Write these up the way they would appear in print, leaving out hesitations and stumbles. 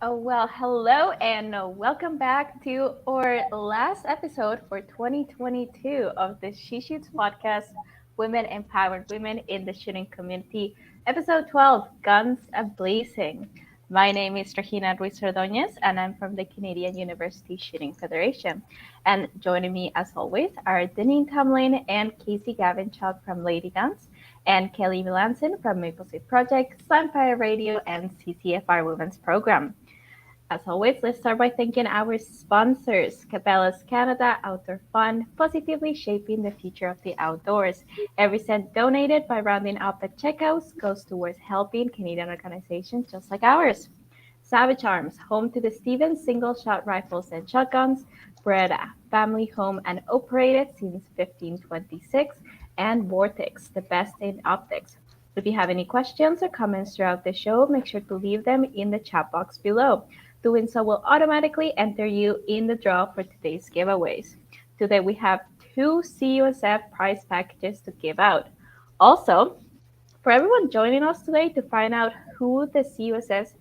Well, hello and welcome back to our last episode for 2022 of the She Shoots podcast, Women Empowered Women in the Shooting Community, episode 12, Guns-a-Blazin. My name is Regina Ruiz Ordóñez, and I'm from the Canadian University Shooting Federation. And joining me, as always, are Deneen Tomlin and Casey Gavinchuk from Lady Guns, and Kelly Melanson from Maple Seed Project, Sunfire Radio, and CCFR Women's Program. As always, let's start by thanking our sponsors, Cabela's Canada Outdoor Fund, positively shaping the future of the outdoors. Every cent donated by rounding up at checkouts goes towards helping Canadian organizations just like ours. Savage Arms, home to the Stevens single-shot rifles and shotguns, Beretta, family home and operated since 1526, and Vortex, the best in optics. If you have any questions or comments throughout the show, make sure to leave them in the chat box below. Doing so will automatically enter you in the draw for today's giveaways. Today we have two CUSF prize packages to give out. Also, for everyone joining us today to find out who the CUSF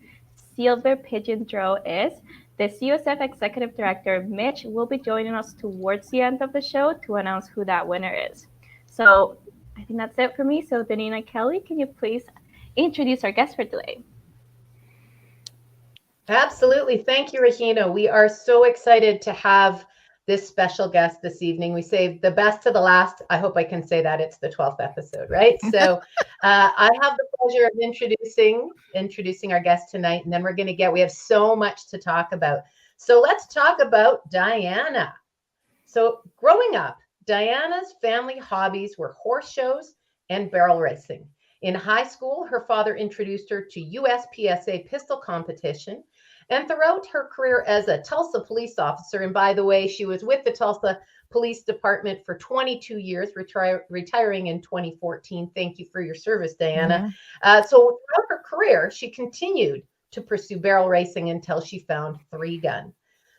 Silver Pigeon Draw is, the CUSF Executive Director, Mitch, will be joining us towards the end of the show to announce who that winner is. So I think that's it for me. So Danina and Kelly, can you please introduce our guest for today? Absolutely. Thank you, Regina. We are so excited to have this special guest this evening. We saved the best to the last. I hope I can say that it's the 12th episode, right? So I have the pleasure of introducing our guest tonight, and then we have so much to talk about. So let's talk about Diana. So growing up, Diana's family hobbies were horse shows and barrel racing. In high school, her father introduced her to USPSA pistol competition. And throughout her career as a Tulsa police officer, and by the way, she was with the Tulsa Police Department for 22 years, retiring in 2014. Thank you for your service, Diana. So throughout her career, she continued to pursue barrel racing until she found three gun.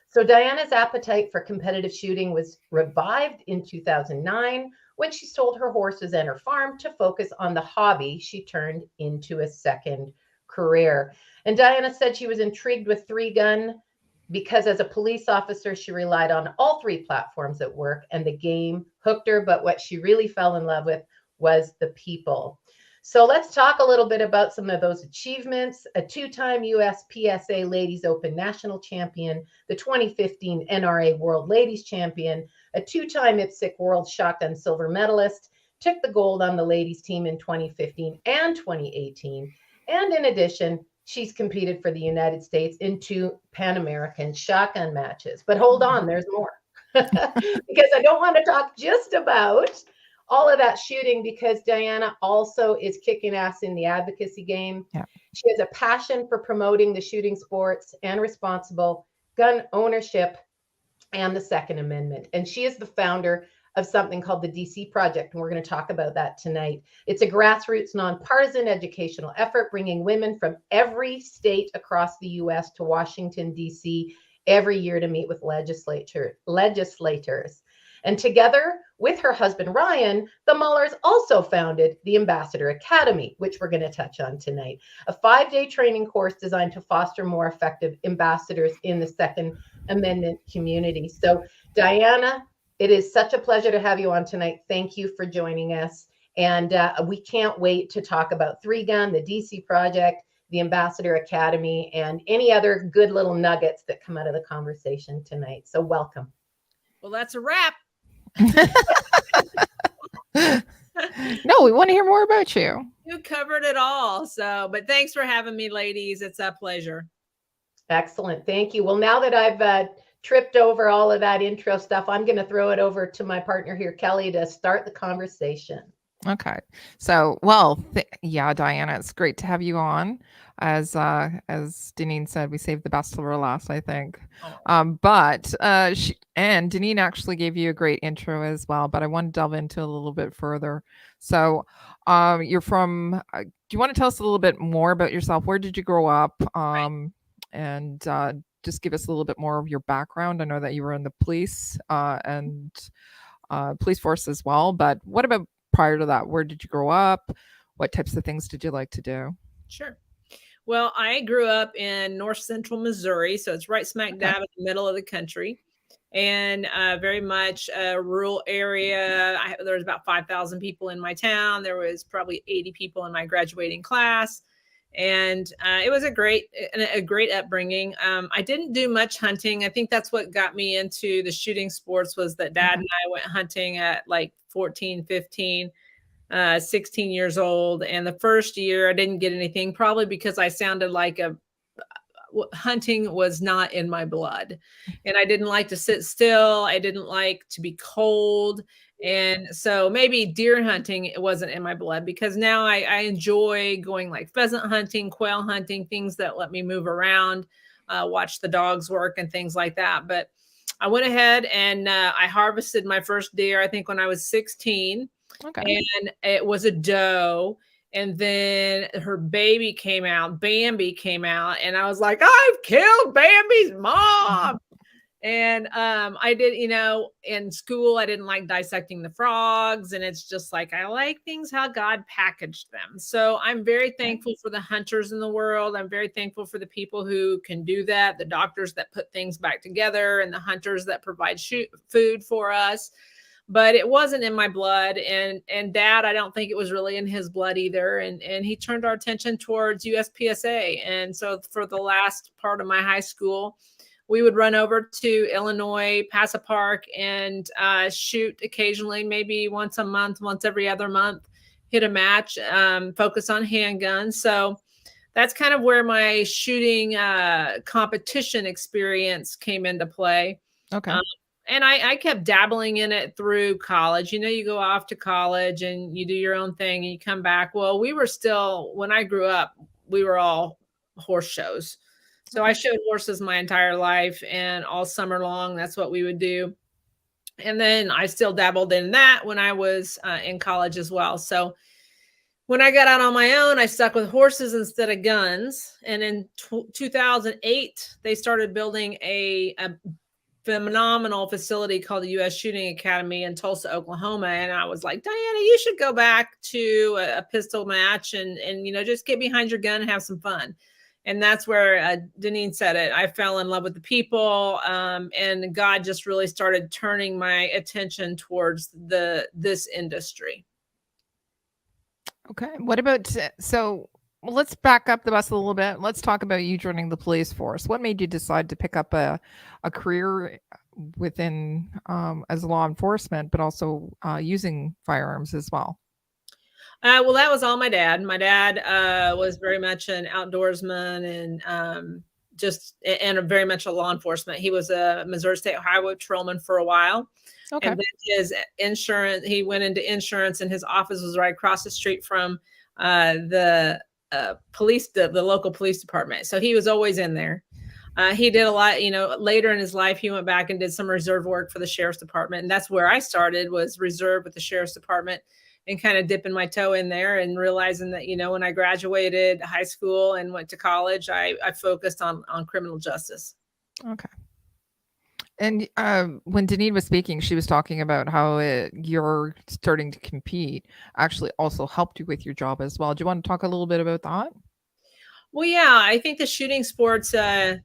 So Diana's appetite for competitive shooting was revived in 2009 when she sold her horses and her farm to focus on the hobby she turned into a second career. And Diana said she was intrigued with three gun because as a police officer, she relied on all three platforms at work and the game hooked her. But what she really fell in love with was the people. So let's talk a little bit about some of those achievements. A two-time USPSA Ladies Open National Champion, the 2015 NRA World Ladies Champion, a two-time IPSC World Shotgun Silver Medalist, took the gold on the ladies team in 2015 and 2018. And in addition, she's competed for the United States in two Pan American shotgun matches. But hold on, there's more. Because I don't want to talk just about all of that shooting, because Diana also is kicking ass in the advocacy game. Yeah. She has a passion for promoting the shooting sports and responsible gun ownership and the Second Amendment. And she is the founder of something called the DC Project, and we're going to talk about that tonight. It's a grassroots, nonpartisan educational effort bringing women from every state across the U.S. to Washington, D.C. every year to meet with legislators. And together with her husband, Ryan, the Mullers also founded the Ambassador Academy, which we're going to touch on tonight, a 5-day training course designed to foster more effective ambassadors in the Second Amendment community. So, Diana, it is such a pleasure to have you on tonight. Thank you for joining us. And we can't wait to talk about Three Gun, the DC Project, the Ambassador Academy, and any other good little nuggets that come out of the conversation tonight. So welcome. Well, that's a wrap. No, we want to hear more about you. You covered it all. So, but thanks for having me, ladies. It's a pleasure. Excellent. Thank you. Well, now that I've tripped over all of that intro stuff, I'm going to throw it over to my partner here, Kelly, to start the conversation. Okay. So, well, yeah, Diana, it's great to have you on. As Deneen said, we saved the best for last, I think. But Deneen actually gave you a great intro as well, but I want to delve into a little bit further. So, you're from, do you want to tell us a little bit more about yourself? Where did you grow up? And just give us a little bit more of your background. I know that you were in the police and police force as well, but what about prior to that? Where did you grow up? What types of things did you like to do? Sure. Well, I grew up in north central Missouri, so it's right smack Okay. dab in the middle of the country, and very much a rural area. There was about 5,000 people in my town. There was probably 80 people in my graduating class, and it was a great upbringing. I didn't do much hunting. I think that's what got me into the shooting sports was that Dad Okay. and I went hunting at like 14, 15. 16 years old. And the first year I didn't get anything, probably because I sounded like hunting was not in my blood. And I didn't like to sit still. I didn't like to be cold. And so maybe deer hunting, it wasn't in my blood because now I enjoy going like pheasant hunting, quail hunting, things that let me move around, watch the dogs work and things like that. But I went ahead and I harvested my first deer, I think when I was 16, Okay. and it was a doe. And then her baby came out, Bambi came out, and I was like, I've killed Bambi's mom. And I did, in school, I didn't like dissecting the frogs. And it's just like, I like things how God packaged them. So I'm very thankful for the hunters in the world. I'm very thankful for the people who can do that, the doctors that put things back together, and the hunters that provide food for us. But it wasn't in my blood. And Dad, I don't think it was really in his blood either. And he turned our attention towards USPSA. And so for the last part of my high school, we would run over to Illinois, Paso Park, and shoot occasionally, maybe once a month, once every other month, hit a match, focus on handguns. So that's kind of where my shooting competition experience came into play. Okay. And I kept dabbling in it through college. You go off to college and you do your own thing and you come back. Well, when I grew up, we were all horse shows. So I showed horses my entire life, and all summer long, that's what we would do. And then I still dabbled in that when I was in college as well. So when I got out on my own, I stuck with horses instead of guns. And in 2008, they started building a phenomenal facility called the U.S. Shooting Academy in Tulsa, Oklahoma. And I was like, Diana, you should go back to a pistol match and just get behind your gun and have some fun. And that's where Deneen said it. I fell in love with the people, and God just really started turning my attention towards this industry. Okay. What about let's back up the bus a little bit. Let's talk about you joining the police force. What made you decide to pick up a career within as law enforcement, but also using firearms as well? Well, that was all my dad. My dad was very much an outdoorsman and very much a law enforcement. He was a Missouri State Highway patrolman for a while. Okay. And then his insurance, he went into insurance, and his office was right across the street from the local police department. So he was always in there. He did a lot, later in his life, he went back and did some reserve work for the sheriff's department. And that's where I started, was reserve with the sheriff's department, and kind of dipping my toe in there and realizing that, when I graduated high school and went to college, I focused on criminal justice. Okay. And when Deneen was speaking, she was talking about how you're starting to compete actually also helped you with your job as well. Do you want to talk a little bit about that? Well, yeah, I think the shooting sports is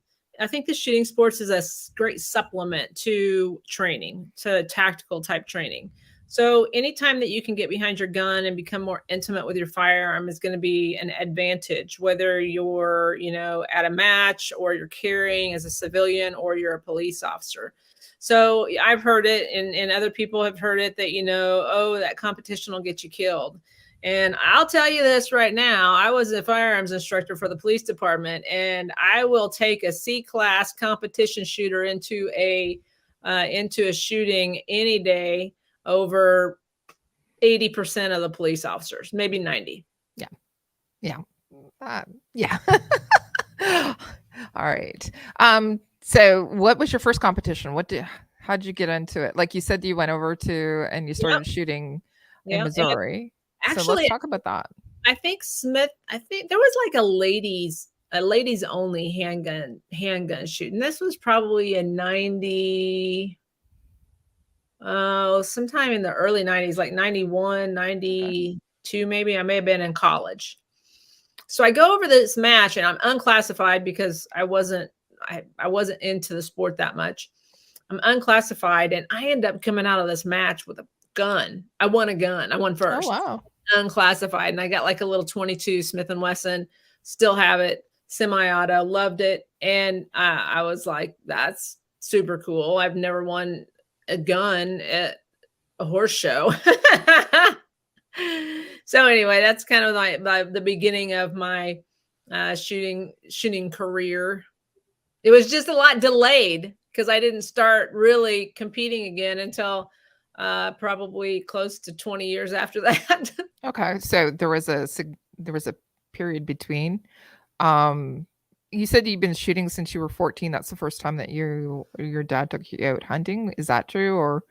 a great supplement to training, to tactical type training. So anytime that you can get behind your gun and become more intimate with your firearm is going to be an advantage, whether you're, at a match or you're carrying as a civilian or you're a police officer. So I've heard it, and other people have heard it, that, that competition will get you killed. And I'll tell you this right now, I was a firearms instructor for the police department, and I will take a C-class competition shooter into a shooting any day over 80% of the police officers, maybe 90. Yeah. Yeah. All right. So what was your first competition? How'd you get into it? Like you said, you went over and you started shooting in Missouri. Actually, so let's talk about that. I think there was like a ladies only handgun shooting. This was probably in 90. Sometime in the early 90s, like 91, 92, maybe. I may have been in college. So I go over this match, and I'm unclassified because I wasn't into the sport that much. I'm unclassified, and I end up coming out of this match with a gun. I won a gun. I won first. Oh, wow. Unclassified, and I got like a little 22 Smith & Wesson. Still have it. Semi-auto. Loved it. And I was like, that's super cool. I've never won a gun at a horse show. So anyway, that's kind of like the beginning of my shooting career. It was just a lot delayed because I didn't start really competing again until probably close to 20 years after that. Okay, so there was a period between. You said you've been shooting since you were 14. That's the first time that your dad took you out hunting. Is that true, or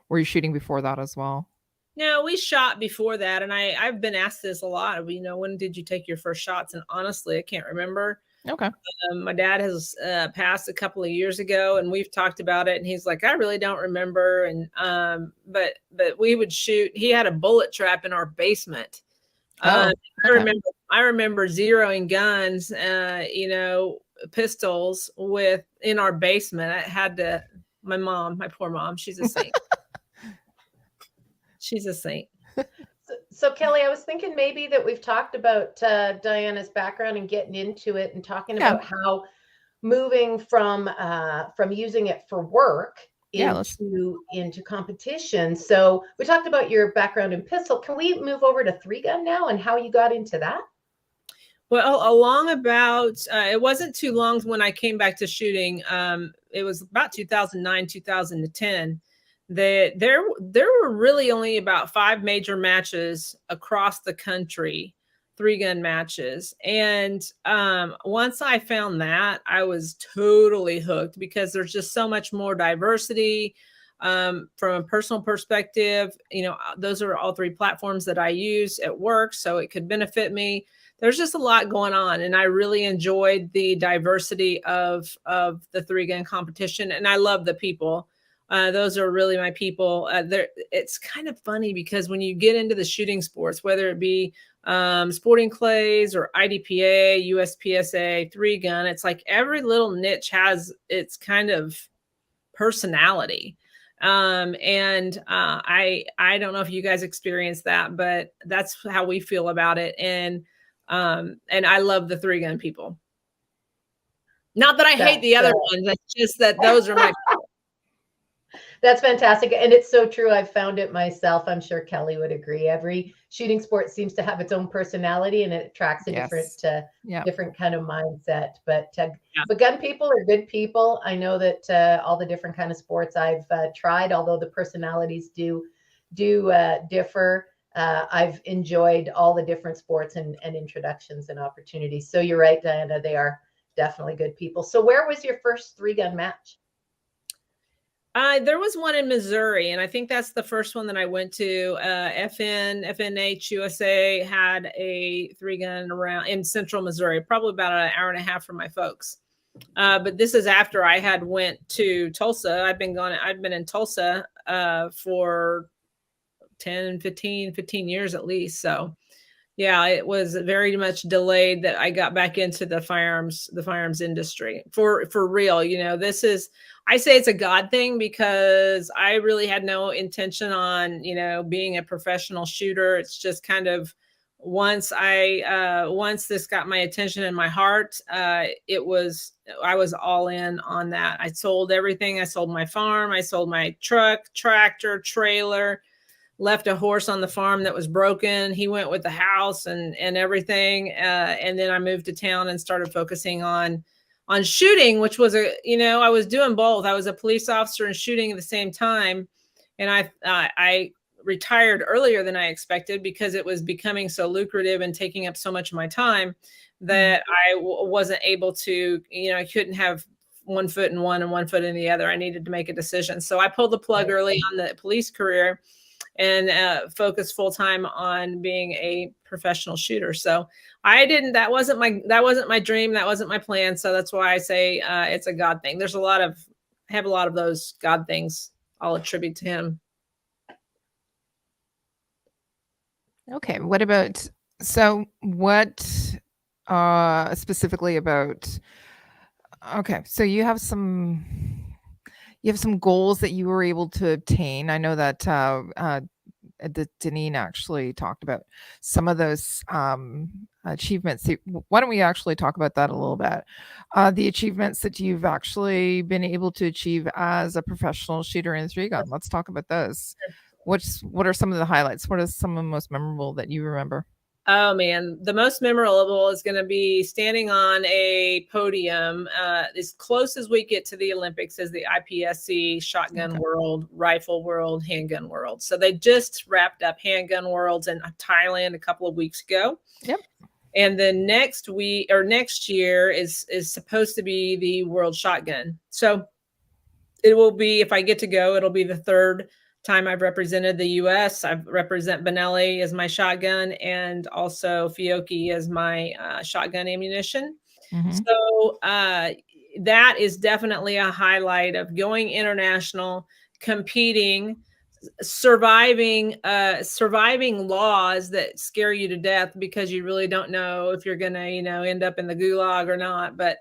were you shooting before that as well? No, we shot before that, and I've been asked this a lot. When did you take your first shots? And honestly, I can't remember. Okay. My dad has passed a couple of years ago, and we've talked about it. And he's like, I really don't remember. And but we would shoot. He had a bullet trap in our basement. Okay. I remember zeroing guns, pistols in our basement. I had to. My poor mom, she's a saint. She's a saint. So Kelly, I was thinking maybe that we've talked about Diana's background and getting into it and talking about how moving from using it for work into competition. So we talked about your background in pistol. Can we move over to 3-gun now and how you got into that? Well, it wasn't too long when I came back to shooting. It was about 2009, 2010. There were really only about 5 major matches across the country, 3-gun matches. And once I found that, I was totally hooked because there's just so much more diversity. From a personal perspective, those are all 3 platforms that I use at work, so it could benefit me. There's just a lot going on, and I really enjoyed the diversity of the 3-gun competition, and I love the people. Those are really my people. It's kind of funny because when you get into the shooting sports, whether it be sporting clays or IDPA, USPSA, 3-gun, it's like every little niche has its kind of personality. I don't know if you guys experience that, but that's how we feel about it. And I love the 3-gun people. Not that I hate the other ones. It's just that those are my people. That's fantastic. And it's so true. I've found it myself. I'm sure Kelly would agree. Every shooting sport seems to have its own personality and it attracts a different kind of mindset. But gun people are good people. I know that all the different kind of sports I've tried, although the personalities do differ, I've enjoyed all the different sports and introductions and opportunities. So you're right, Diana, they are definitely good people. So where was your first 3-gun match? There was one in Missouri, and I think that's the first one that I went to. FNH USA had a 3-gun around in central Missouri, probably about an hour and a half from my folks. But this is after I had went to Tulsa. I'd been in Tulsa for 15 years at least. So yeah, it was very much delayed that I got back into the firearms industry for real. I say it's a God thing because I really had no intention on, being a professional shooter. It's just kind of once this got my attention and my heart, I was all in on that. I sold everything. I sold my farm. I sold my truck, tractor, trailer, left a horse on the farm that was broken. He went with the house and everything. And then I moved to town and started focusing on shooting, which was I was doing both. I was a police officer and shooting at the same time. And I retired earlier than I expected because it was becoming so lucrative and taking up so much of my time that I wasn't able to, I couldn't have one foot in one and one foot in the other. I needed to make a decision. So I pulled the plug early on the police career and focused full time on being a professional shooter. So that wasn't my dream. That wasn't my plan. So that's why I say it's a God thing. I have a lot of those God things I'll attribute to him. Okay. What specifically about. Okay, so you have some goals that you were able to obtain. I know that that Deneen actually talked about some of those achievements. Why don't we actually talk about that a little bit? The achievements that you've actually been able to achieve as a professional shooter in 3-gun. Let's talk about those. What are some of the highlights? What are some of the most memorable that you remember? Oh man, the most memorable is going to be standing on a podium as close as we get to the Olympics as the IPSC Shotgun World, Rifle World, Handgun World. So they just wrapped up Handgun Worlds in Thailand a couple of weeks ago. Yep. And then next year is supposed to be the World Shotgun. So it will be, if I get to go, it'll be the third time I've represented the U.S. I represent Benelli as my shotgun and also Fiocchi as my shotgun ammunition. Mm-hmm. So that is definitely a highlight of going international, competing, surviving laws that scare you to death because you really don't know if you're going to, end up in the gulag or not. But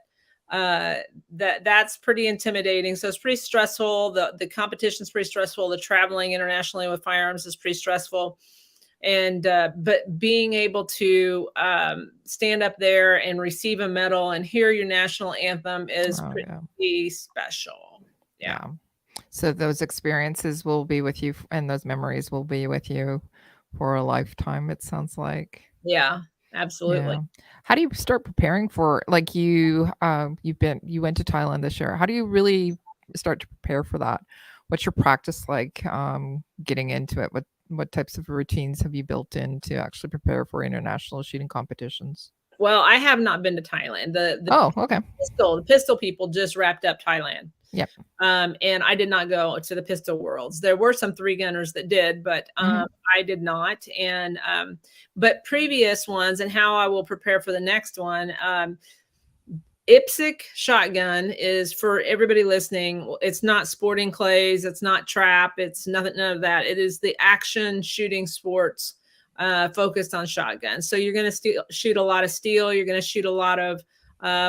that's pretty intimidating. So it's pretty stressful. The competition is pretty stressful. The traveling internationally with firearms is pretty stressful. And but being able to stand up there and receive a medal and hear your national anthem is pretty special. Yeah. So those experiences will be with you, and those memories will be with you for a lifetime, it sounds like. Yeah. Absolutely. Yeah. How do you start preparing for, like, you went to Thailand this year? How do you really start to prepare for that? What's your practice like getting into it? What types of routines have you built in to actually prepare for international shooting competitions? Well, I have not been to Thailand. The pistol people just wrapped up Thailand. Yep. And I did not go to the pistol worlds. There were some 3-gunners that did, but I did not. And but previous ones, and how I will prepare for the next one. IPSC shotgun is, for everybody listening, it's not sporting clays, it's not trap, it's none of that. It is the action shooting sports focused on shotguns. So you're going to shoot a lot of steel. You're going to shoot a lot of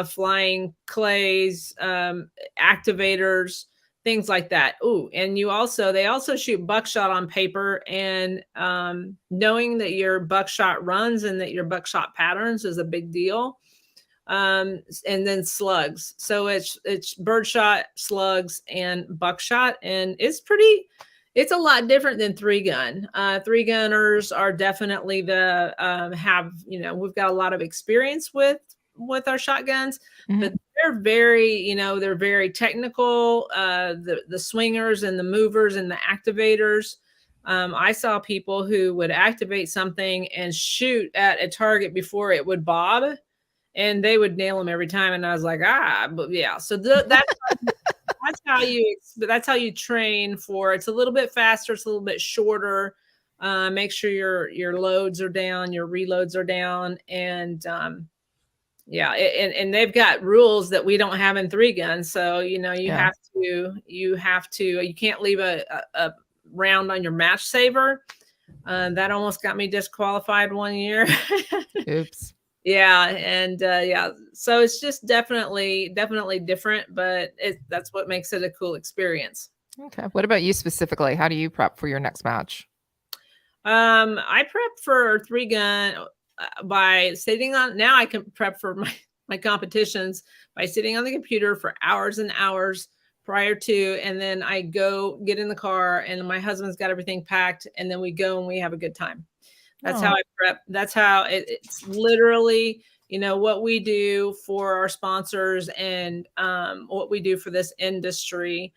flying clays, activators, things like that. Ooh, and they also shoot buckshot on paper, and knowing that your buckshot runs and that your buckshot patterns is a big deal. And then slugs. So it's birdshot, slugs, and buckshot, and it's a lot different than 3-gun. 3-gunners are definitely we've got a lot of experience with our shotguns, but they're very technical. The swingers and the movers and the activators. I saw people who would activate something and shoot at a target before it would bob, and they would nail them every time. And I was like, but yeah. So that's how you train for. It's a little bit faster. It's a little bit shorter. Make sure your loads are down, your reloads are down, and and they've got rules that we don't have in 3-gun. So you can't leave a round on your match saver. That almost got me disqualified one year. Oops. Yeah. And so it's just definitely different, but that's what makes it a cool experience. Okay. What about you specifically? How do you prep for your next match? I prep for 3-gun by sitting on, now I can prep for my competitions by sitting on the computer for hours and hours prior to, and then I go get in the car, and my husband's got everything packed, and then we go and we have a good time. That's how I prep. That's how it's literally, what we do for our sponsors and what we do for this industry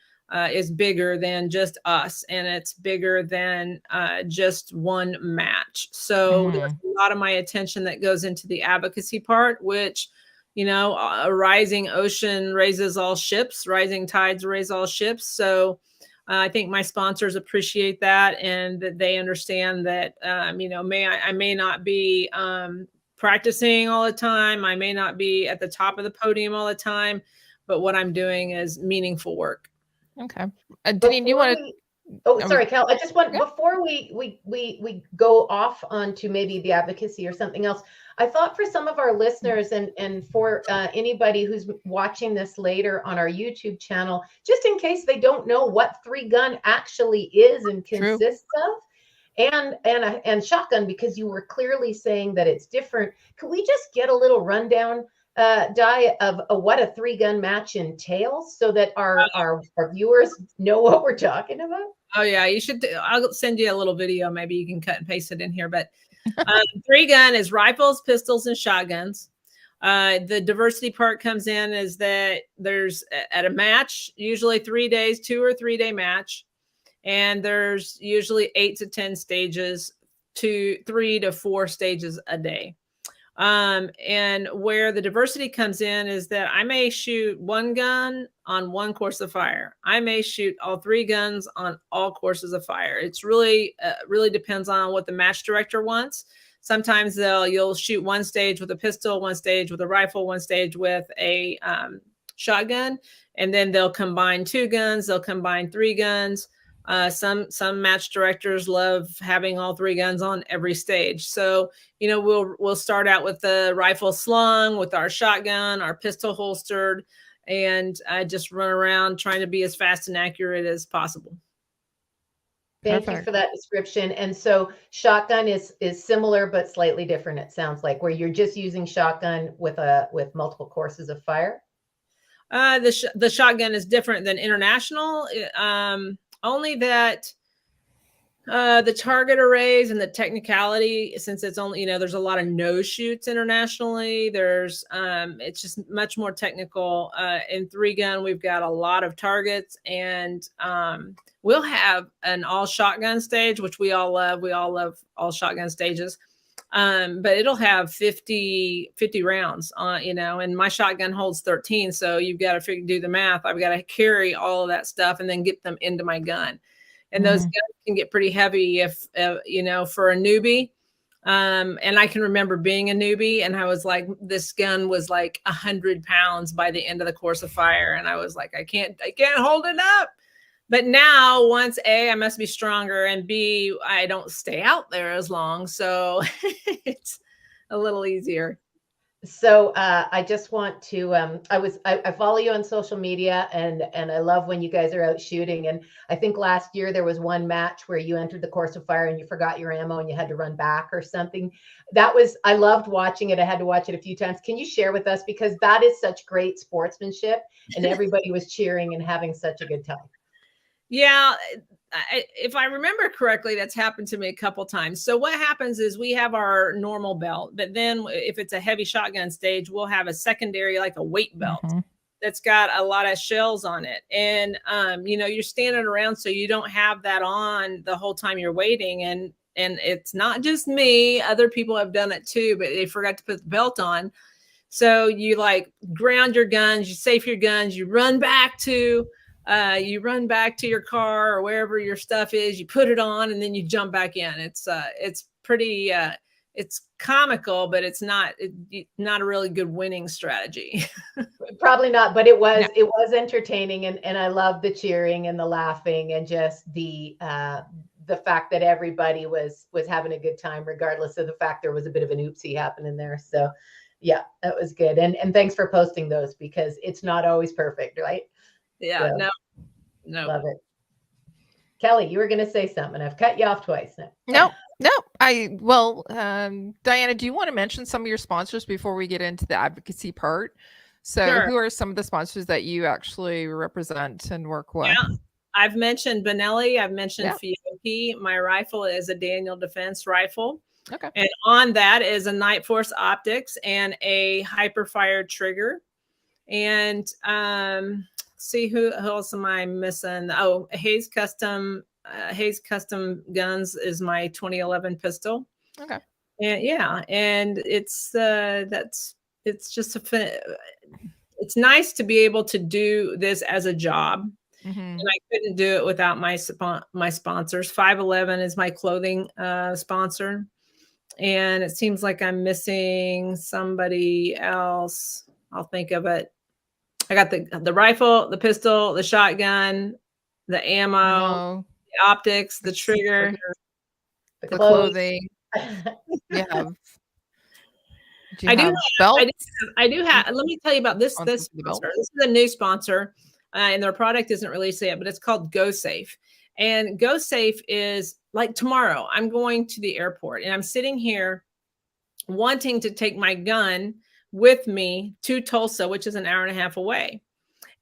is bigger than just us, and it's bigger than just one match. So there's a lot of my attention that goes into the advocacy part, which, a rising ocean raises all ships, rising tides raise all ships. So I think my sponsors appreciate that, and that they understand that, I may not be practicing all the time. I may not be at the top of the podium all the time, but what I'm doing is meaningful work. Okay. Deneen, you want to Oh, I was- sorry, Cal. I just want, Yeah. before we go off onto maybe the advocacy or something else, I thought for some of our listeners and for anybody who's watching this later on our YouTube channel, just in case they don't know what 3-gun actually is and True. consists of, and shotgun, because you were clearly saying that it's different. Could we just get a little rundown, Di, of what a 3-gun match entails, so that our viewers know what we're talking about? Oh yeah, you should. I'll send you a little video. Maybe you can cut and paste it in here. But 3-gun is rifles, pistols, and shotguns. The diversity part comes in is that there's at a match, usually 3 days, 2 or 3 day match. And there's usually 8 to 10 stages, 3 to 4 stages a day. And where the diversity comes in is that I may shoot one gun on one course of fire. I may shoot all 3 guns on all courses of fire. It's really depends on what the match director wants. Sometimes you'll shoot one stage with a pistol, one stage with a rifle, one stage with a shotgun, and then they'll combine 2 guns. They'll combine 3 guns. Some match directors love having all 3 guns on every stage. So, we'll start out with the rifle slung, with our shotgun, our pistol holstered, and I just run around trying to be as fast and accurate as possible. Thank you for that description. And so shotgun is similar but slightly different, it sounds like, where you're just using shotgun with multiple courses of fire. The shotgun is different than international. Only that the target arrays and the technicality, since it's only, there's a lot of no shoots internationally. It's just much more technical. In 3-gun, we've got a lot of targets, and we'll have an all shotgun stage, which we all love. We all love all shotgun stages. But it'll have 50 rounds on, and my shotgun holds 13. So you've got to do the math. I've got to carry all of that stuff and then get them into my gun. And those guns can get pretty heavy if, for a newbie. And I can remember being a newbie, and I was like, this gun was like 100 pounds by the end of the course of fire. And I was like, I can't hold it up. But now, once A, I must be stronger, and B, I don't stay out there as long. So it's a little easier. So I just want to, I follow you on social media, and I love when you guys are out shooting. And I think last year there was one match where you entered the course of fire and you forgot your ammo and you had to run back or something. I loved watching it. I had to watch it a few times. Can you share with us? Because that is such great sportsmanship, and everybody was cheering and having such a good time. Yeah, if I remember correctly, that's happened to me a couple times. So what happens is we have our normal belt, but then if it's a heavy shotgun stage, we'll have a secondary, like a weight belt that's got a lot of shells on it. And, you're standing around, so you don't have that on the whole time you're waiting. And it's not just me, other people have done it too, but they forgot to put the belt on. So you ground your guns, you safe your guns, you run back to your car or wherever your stuff is, you put it on, and then you jump back in. It's pretty, it's comical, but it's not a really good winning strategy. Probably not, but it was entertaining. And I love the cheering and the laughing and just the fact that everybody was having a good time, regardless of the fact there was a bit of an oopsie happening there. So yeah, that was good. And thanks for posting those, because it's not always perfect, right? Yeah, so, no. Love it. Kelly, you were going to say something. I've cut you off twice now. No. Diana, do you want to mention some of your sponsors before we get into the advocacy part? So Sure. Who are some of the sponsors that you actually represent and work with? Yeah, I've mentioned Benelli. I've mentioned Fiocchi. My rifle is a Daniel Defense rifle. Okay. And on that is a Night Force Optics and a Hyperfire trigger. And see who else am I missing? Oh, Hayes Custom Guns is my 2011 pistol. Okay. And it's it's nice to be able to do this as a job. And I couldn't do it without my sponsors. 511 is my clothing sponsor, and it seems like I'm missing somebody else. I'll think of it. I got the rifle, the pistol, the shotgun, the ammo. the optics, the trigger. the the clothes. clothing. You have. Do you I do have have, belts? I do have, let me tell you about this, Sponsors this for the belt? sponsor. This is a new sponsor, and their product isn't released yet, but it's called GoSafe. And GoSafe is like tomorrow, I'm going to the airport and I'm sitting here wanting to take my gun with me to Tulsa, which is an hour and a half away.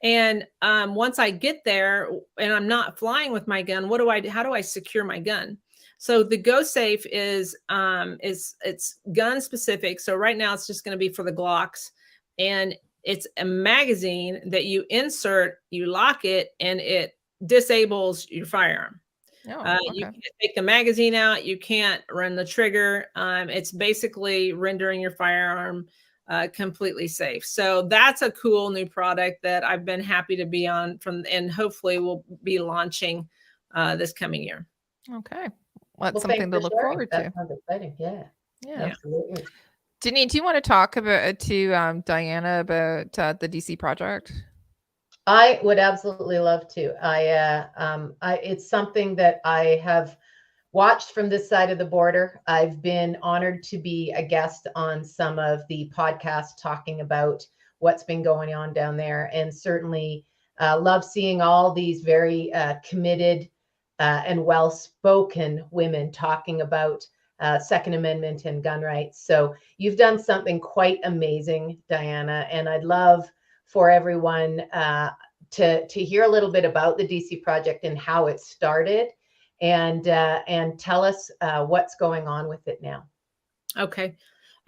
And once I get there and I'm not flying with my gun, how do I secure my gun? So the GoSafe is it's gun specific. So right now it's just going to be for the Glocks, and it's a magazine that you insert, you lock it, and it disables your firearm. Oh, You okay. can't take the magazine out. You can't run the trigger. It's basically rendering your firearm completely safe. So that's a cool new product that I've been happy to be on and hopefully we'll be launching this coming year. Okay. Well, that's Well, something thanks to for look sharing. forward That to. sounds exciting. Yeah, Yeah. absolutely. Denise, do you want to talk about to Diana about the DC project? I would absolutely love to. It's something that I have watched from this side of the border. I've been honored to be a guest on some of the podcasts talking about what's been going on down there, and certainly love seeing all these very committed and well-spoken women talking about Second Amendment and gun rights. So you've done something quite amazing, Diana, and I'd love for everyone to hear a little bit about the DC project and how it started, and tell us what's going on with it now. Okay.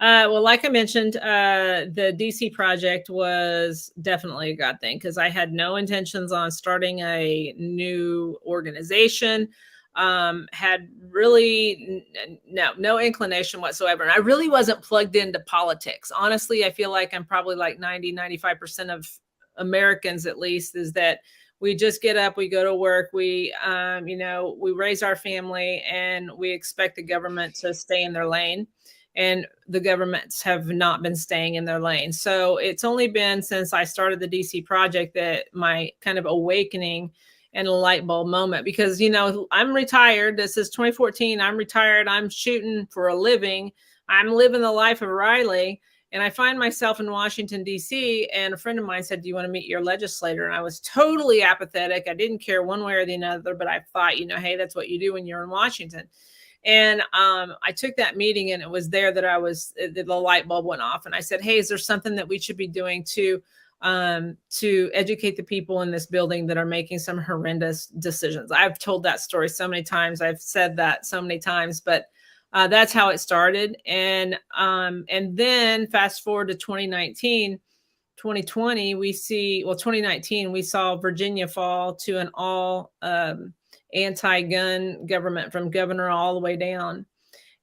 Well, like I mentioned, the DC project was definitely a God thing because I had no intentions on starting a new organization. Had really no inclination whatsoever. And I really wasn't plugged into politics. Honestly, I feel like I'm probably like 95% of Americans, at least, is that we just get up, we go to work, we raise our family, and we expect the government to stay in their lane. And the governments have not been staying in their lane. So it's only been since I started the DC project that my kind of awakening and a light bulb moment, because, I'm retired. This is 2014. I'm retired. I'm shooting for a living. I'm living the life of Riley. And I find myself in Washington, D.C., and a friend of mine said, do you want to meet your legislator? And I was totally apathetic. I didn't care one way or the other, but I thought, hey, that's what you do when you're in Washington. And I took that meeting, and it was there that the light bulb went off. And I said, hey, is there something that we should be doing to educate the people in this building that are making some horrendous decisions? I've told that story so many times. I've said that so many times, but that's how it started. And then fast forward to 2019, 2020, 2019, we saw Virginia fall to an all anti-gun government from governor all the way down.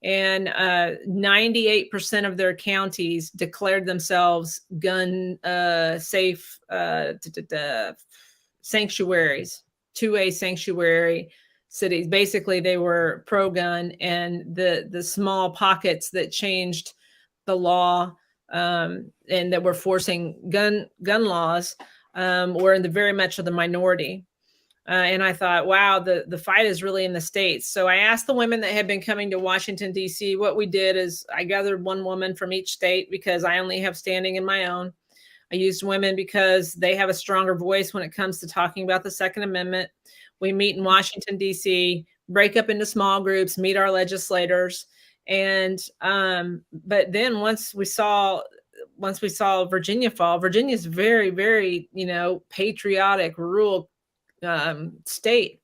And 98% of their counties declared themselves gun safe sanctuaries, 2A sanctuary cities. Basically, they were pro-gun, and the small pockets that changed the law and that were forcing gun laws were in the very much of the minority. And I thought, wow, the fight is really in the States. So I asked the women that had been coming to Washington, D.C. What we did is I gathered one woman from each state because I only have standing in my own. I used women because they have a stronger voice when it comes to talking about the Second Amendment. We meet in Washington, D.C., break up into small groups, meet our legislators. And but then once we saw Virginia fall, Virginia's very, very, patriotic, rural state.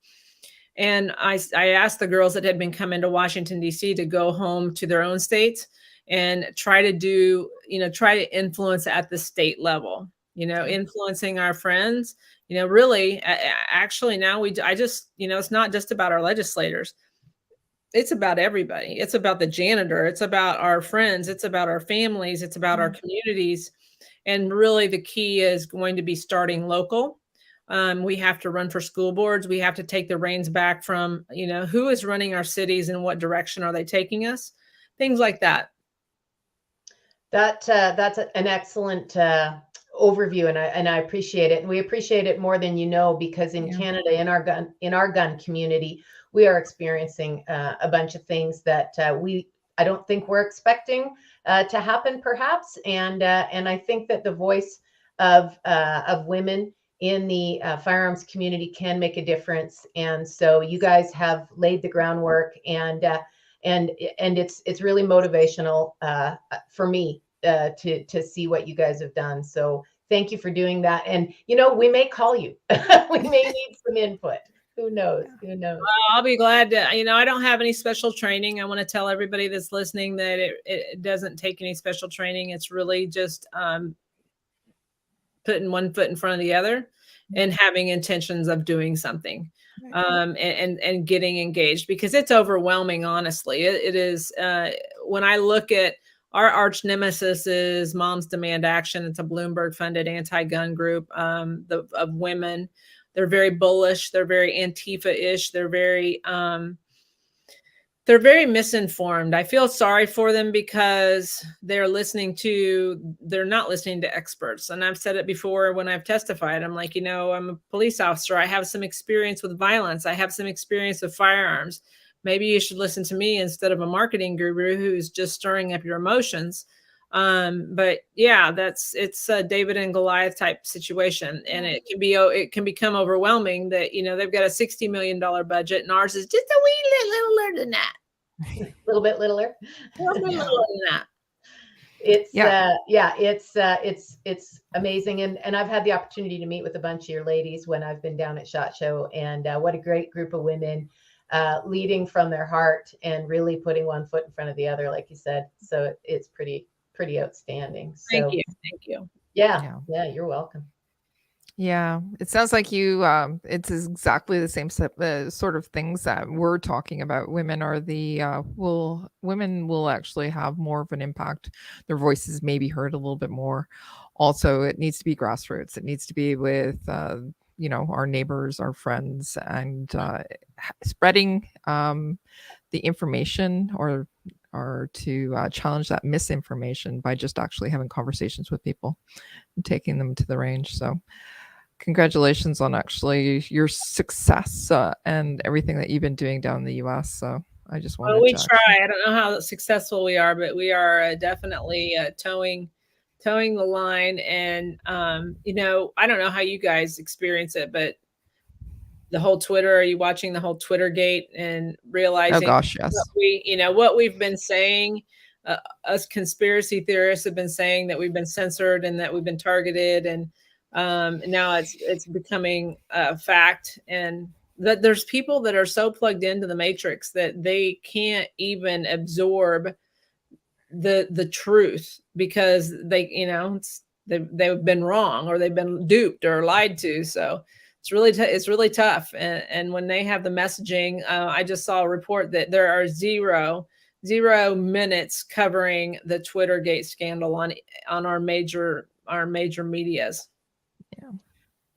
And I asked the girls that had been coming to Washington, D.C. to go home to their own states and try to influence at the state level, influencing our friends, really, actually now it's not just about our legislators. It's about everybody. It's about the janitor. It's about our friends. It's about our families. It's about our communities. And really the key is going to be starting local. We have to run for school boards. We have to take the reins back from, who is running our cities and what direction are they taking us? Things like that. That's an excellent overview, and I appreciate it, and we appreciate it more than you know, because in Canada, in our gun community, we are experiencing a bunch of things that I don't think we're expecting to happen, perhaps, and I think that the voice of women in the firearms community can make a difference, and so you guys have laid the groundwork, and it's really motivational for me to see what you guys have done. So thank you for doing that. And we may call you. We may need some input. Who knows? Who knows? I'll be glad to. I don't have any special training. I want to tell everybody that's listening that it doesn't take any special training. It's really just putting one foot in front of the other and having intentions of doing something. And getting engaged, because it's overwhelming. Honestly, it is. When I look at our arch nemesis is Moms Demand Action. It's a Bloomberg funded anti-gun group of women. They're very bullish. They're very Antifa-ish. They're very misinformed. I feel sorry for them because they're not listening to experts. And I've said it before when I've testified. I'm like, I'm a police officer. I have some experience with violence. I have some experience with firearms. Maybe you should listen to me instead of a marketing guru who's just stirring up your emotions. But yeah, it's a David and Goliath type situation. And it can become overwhelming that, they've got a $60 million budget and ours is just a wee littler than that. A little bit littler. A little bit littler than that. It's amazing. And I've had the opportunity to meet with a bunch of your ladies when I've been down at SHOT Show, and what a great group of women leading from their heart and really putting one foot in front of the other, like you said. So it's pretty outstanding. So Thank you. Yeah, you're welcome. Yeah, it sounds like it's exactly the same sort of things that we're talking about. Women will actually have more of an impact. Their voices may be heard a little bit more. Also, it needs to be grassroots. It needs to be with our neighbors, our friends, and spreading the information or to challenge that misinformation by just actually having conversations with people and taking them to the range. So congratulations on actually your success and everything that you've been doing down in the US. So I just wanted to try. I don't know how successful we are, but we are definitely towing the line. And I don't know how you guys experience it, but the whole Twitter, are you watching the whole Twitter gate and realizing yes. what we've been saying? Us conspiracy theorists have been saying that we've been censored and that we've been targeted, and now it's becoming a fact, and that there's people that are so plugged into the matrix that they can't even absorb the truth, because they've been wrong or they've been duped or lied to. So it's really tough. And when they have the messaging, I just saw a report that there are zero minutes covering the Twittergate scandal on our major medias. Yeah.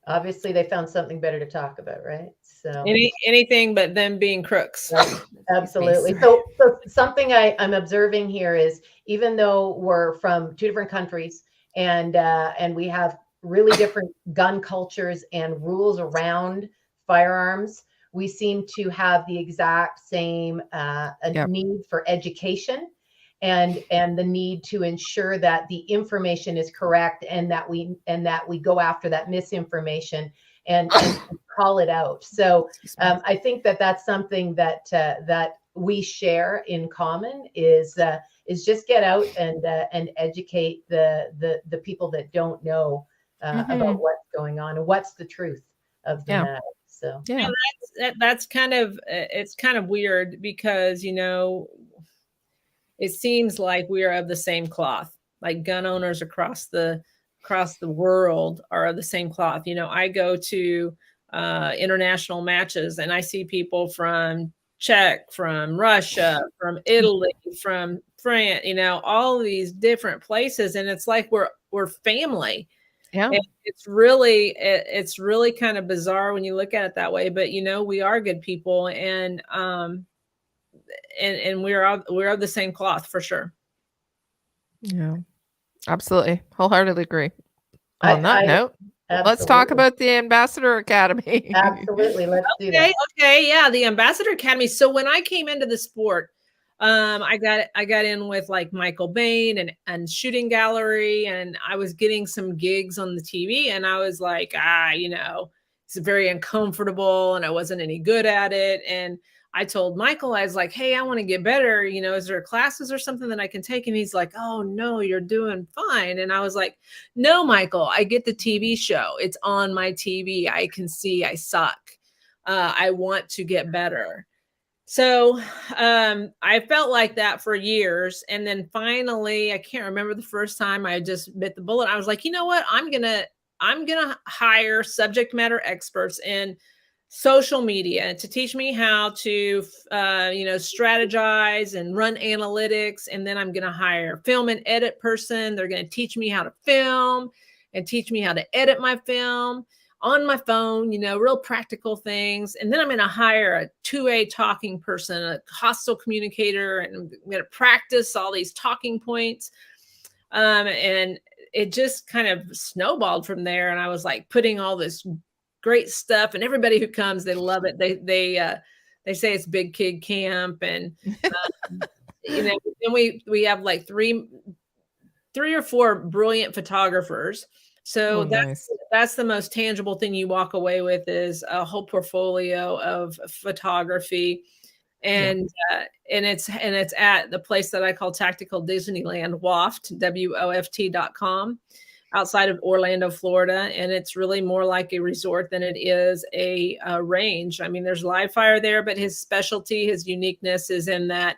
Obviously, they found something better to talk about, right? So anything but them being crooks. Right. Absolutely. So something I'm observing here is, even though we're from two different countries and we have really different gun cultures and rules around firearms, we seem to have the exact same need for education and the need to ensure that the information is correct, and that we go after that misinformation and call it out. So I think that's something that we share in common is just get out and educate the people that don't know about what's going on and what's the truth of the matter. So that's kind of, it's kind of weird, because it seems like we are of the same cloth. Like gun owners across the world are of the same cloth. I go to international matches and I see people from Czech, from Russia, from Italy, from France, all of these different places, and it's like we're family. Yeah, and it's really kind of bizarre when you look at it that way. But we are good people, and we're of the same cloth for sure. Yeah, absolutely, wholeheartedly agree. On that note, let's talk absolutely. about the Ambassador Academy. Absolutely. Let's do Okay, that. okay, yeah, the Ambassador Academy. So when I came into the sport, I got in with like Michael Bain and Shooting Gallery, and I was getting some gigs on the TV, and I was like, it's very uncomfortable, and I wasn't any good at it. And I told Michael, I was like, hey, I want to get better. Is there classes or something that I can take? And he's like, oh no, you're doing fine. And I was like, no, Michael, I get the TV show. It's on my TV. I can see I suck. I want to get better. So I felt like that for years. And then finally, I can't remember the first time I just bit the bullet. I was like, you know what? I'm gonna hire subject matter experts in social media to teach me how to strategize and run analytics. And then I'm gonna hire a film and edit person. They're gonna teach me how to film and teach me how to edit my film on my phone, real practical things. And then I'm going to hire a 2A talking person, a hostile communicator, and I'm going to practice all these talking points. And it just kind of snowballed from there. And I was like putting all this great stuff, and everybody who comes, they love it. They say it's big kid camp, and then we have like three or four brilliant photographers. So that's the most tangible thing you walk away with, is a whole portfolio of photography. And it's at the place that I call Tactical Disneyland, WOFT, WOFT.com, outside of Orlando, Florida. And it's really more like a resort than it is a range. I mean, there's live fire there, but his specialty, his uniqueness is in that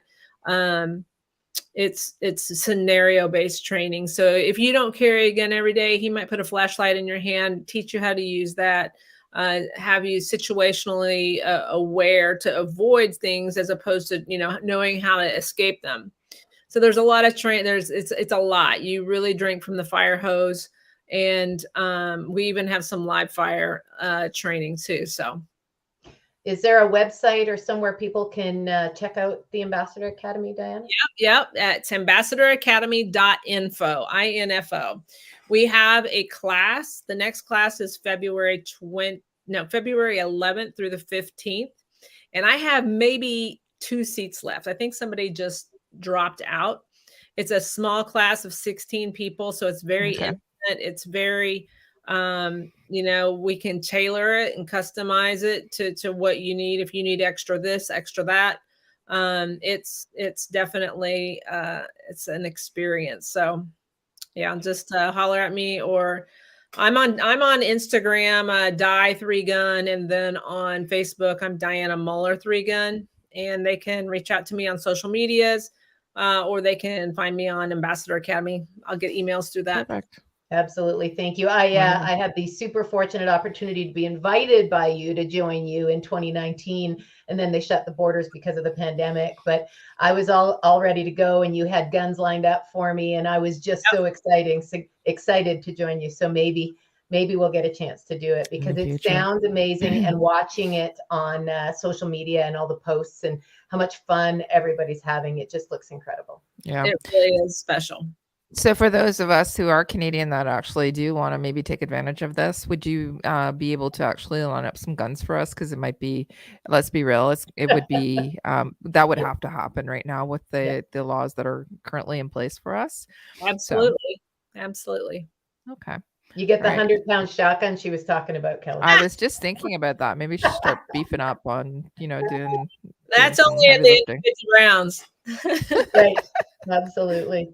it's scenario-based training. So if you don't carry a gun every day, he might put a flashlight in your hand, teach you how to use that, have you situationally aware to avoid things, as opposed to knowing how to escape them. So there's a lot of it's a lot. You really drink from the fire hose, and we even have some live fire training too. So is there a website or somewhere people can check out the Ambassador Academy, Diane? Yep. It's ambassadoracademy.info, INFO. We have a class. The next class is February 11th through the 15th. And I have maybe 2 seats left. I think somebody just dropped out. It's a small class of 16 people. So it's very intimate. It's very, we can tailor it and customize it to what you need. If you need extra this, extra that, it's definitely, it's an experience. So yeah, just holler at me, or I'm on Instagram, Die 3 Gun. And then on Facebook, I'm Diana Muller 3 Gun, and they can reach out to me on social medias, or they can find me on Ambassador Academy. I'll get emails through that. Perfect. Absolutely. Thank you. I had the super fortunate opportunity to be invited by you to join you in 2019, and then they shut the borders because of the pandemic. But I was all ready to go, and you had guns lined up for me, and I was just so excited to join you. So maybe we'll get a chance to do it, because it sounds amazing. And watching it on social media and all the posts and how much fun everybody's having, it just looks incredible. Yeah, it really is special. So for those of us who are Canadian that actually do want to maybe take advantage of this, would you be able to actually line up some guns for us? Because it might be, let's be real, it would be, that would have to happen right now with the laws that are currently in place for us. Absolutely. Absolutely. Okay. You get the 100-pound shotgun she was talking about, Kelly. I was just thinking about that. Maybe she should start beefing up on, doing. That's only at the end of 50 rounds. Right. Absolutely.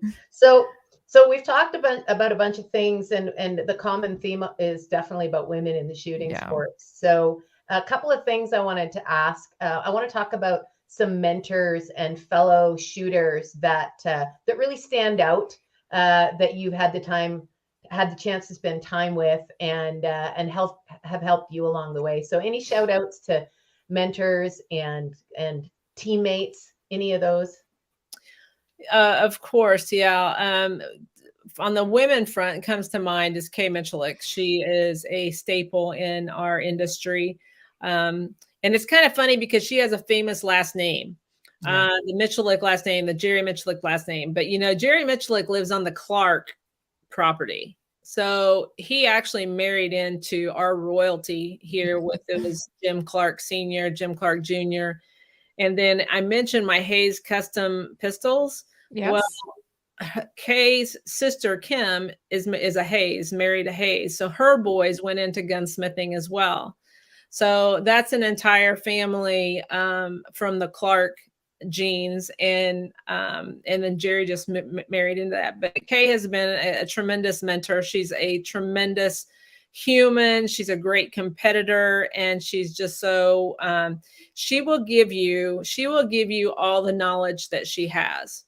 So we've talked about a bunch of things, and the common theme is definitely about women in the shooting sports. So a couple of things I wanted to ask. I want to talk about some mentors and fellow shooters that really stand out, that you've had the chance to spend time with, and have helped you along the way. So any shout outs to mentors and teammates, any of those? Of course, yeah. On the women front, comes to mind is Kay Michelik. She is a staple in our industry. And it's kind of funny because she has a famous last name, the Michelik last name, the Jerry Michelik last name. But, Jerry Michelik lives on the Clark property. So he actually married into our royalty here with it was Jim Clark Sr., Jim Clark Jr. And then I mentioned my Hayes custom pistols. Yes. Well, Kay's sister Kim is a Hayes, married a Hayes. So her boys went into gunsmithing as well. So that's an entire family from the Clark genes, and then Jerry just married into that. But Kay has been a tremendous mentor. She's a tremendous human. She's a great competitor, and she's just so she will give you all the knowledge that she has.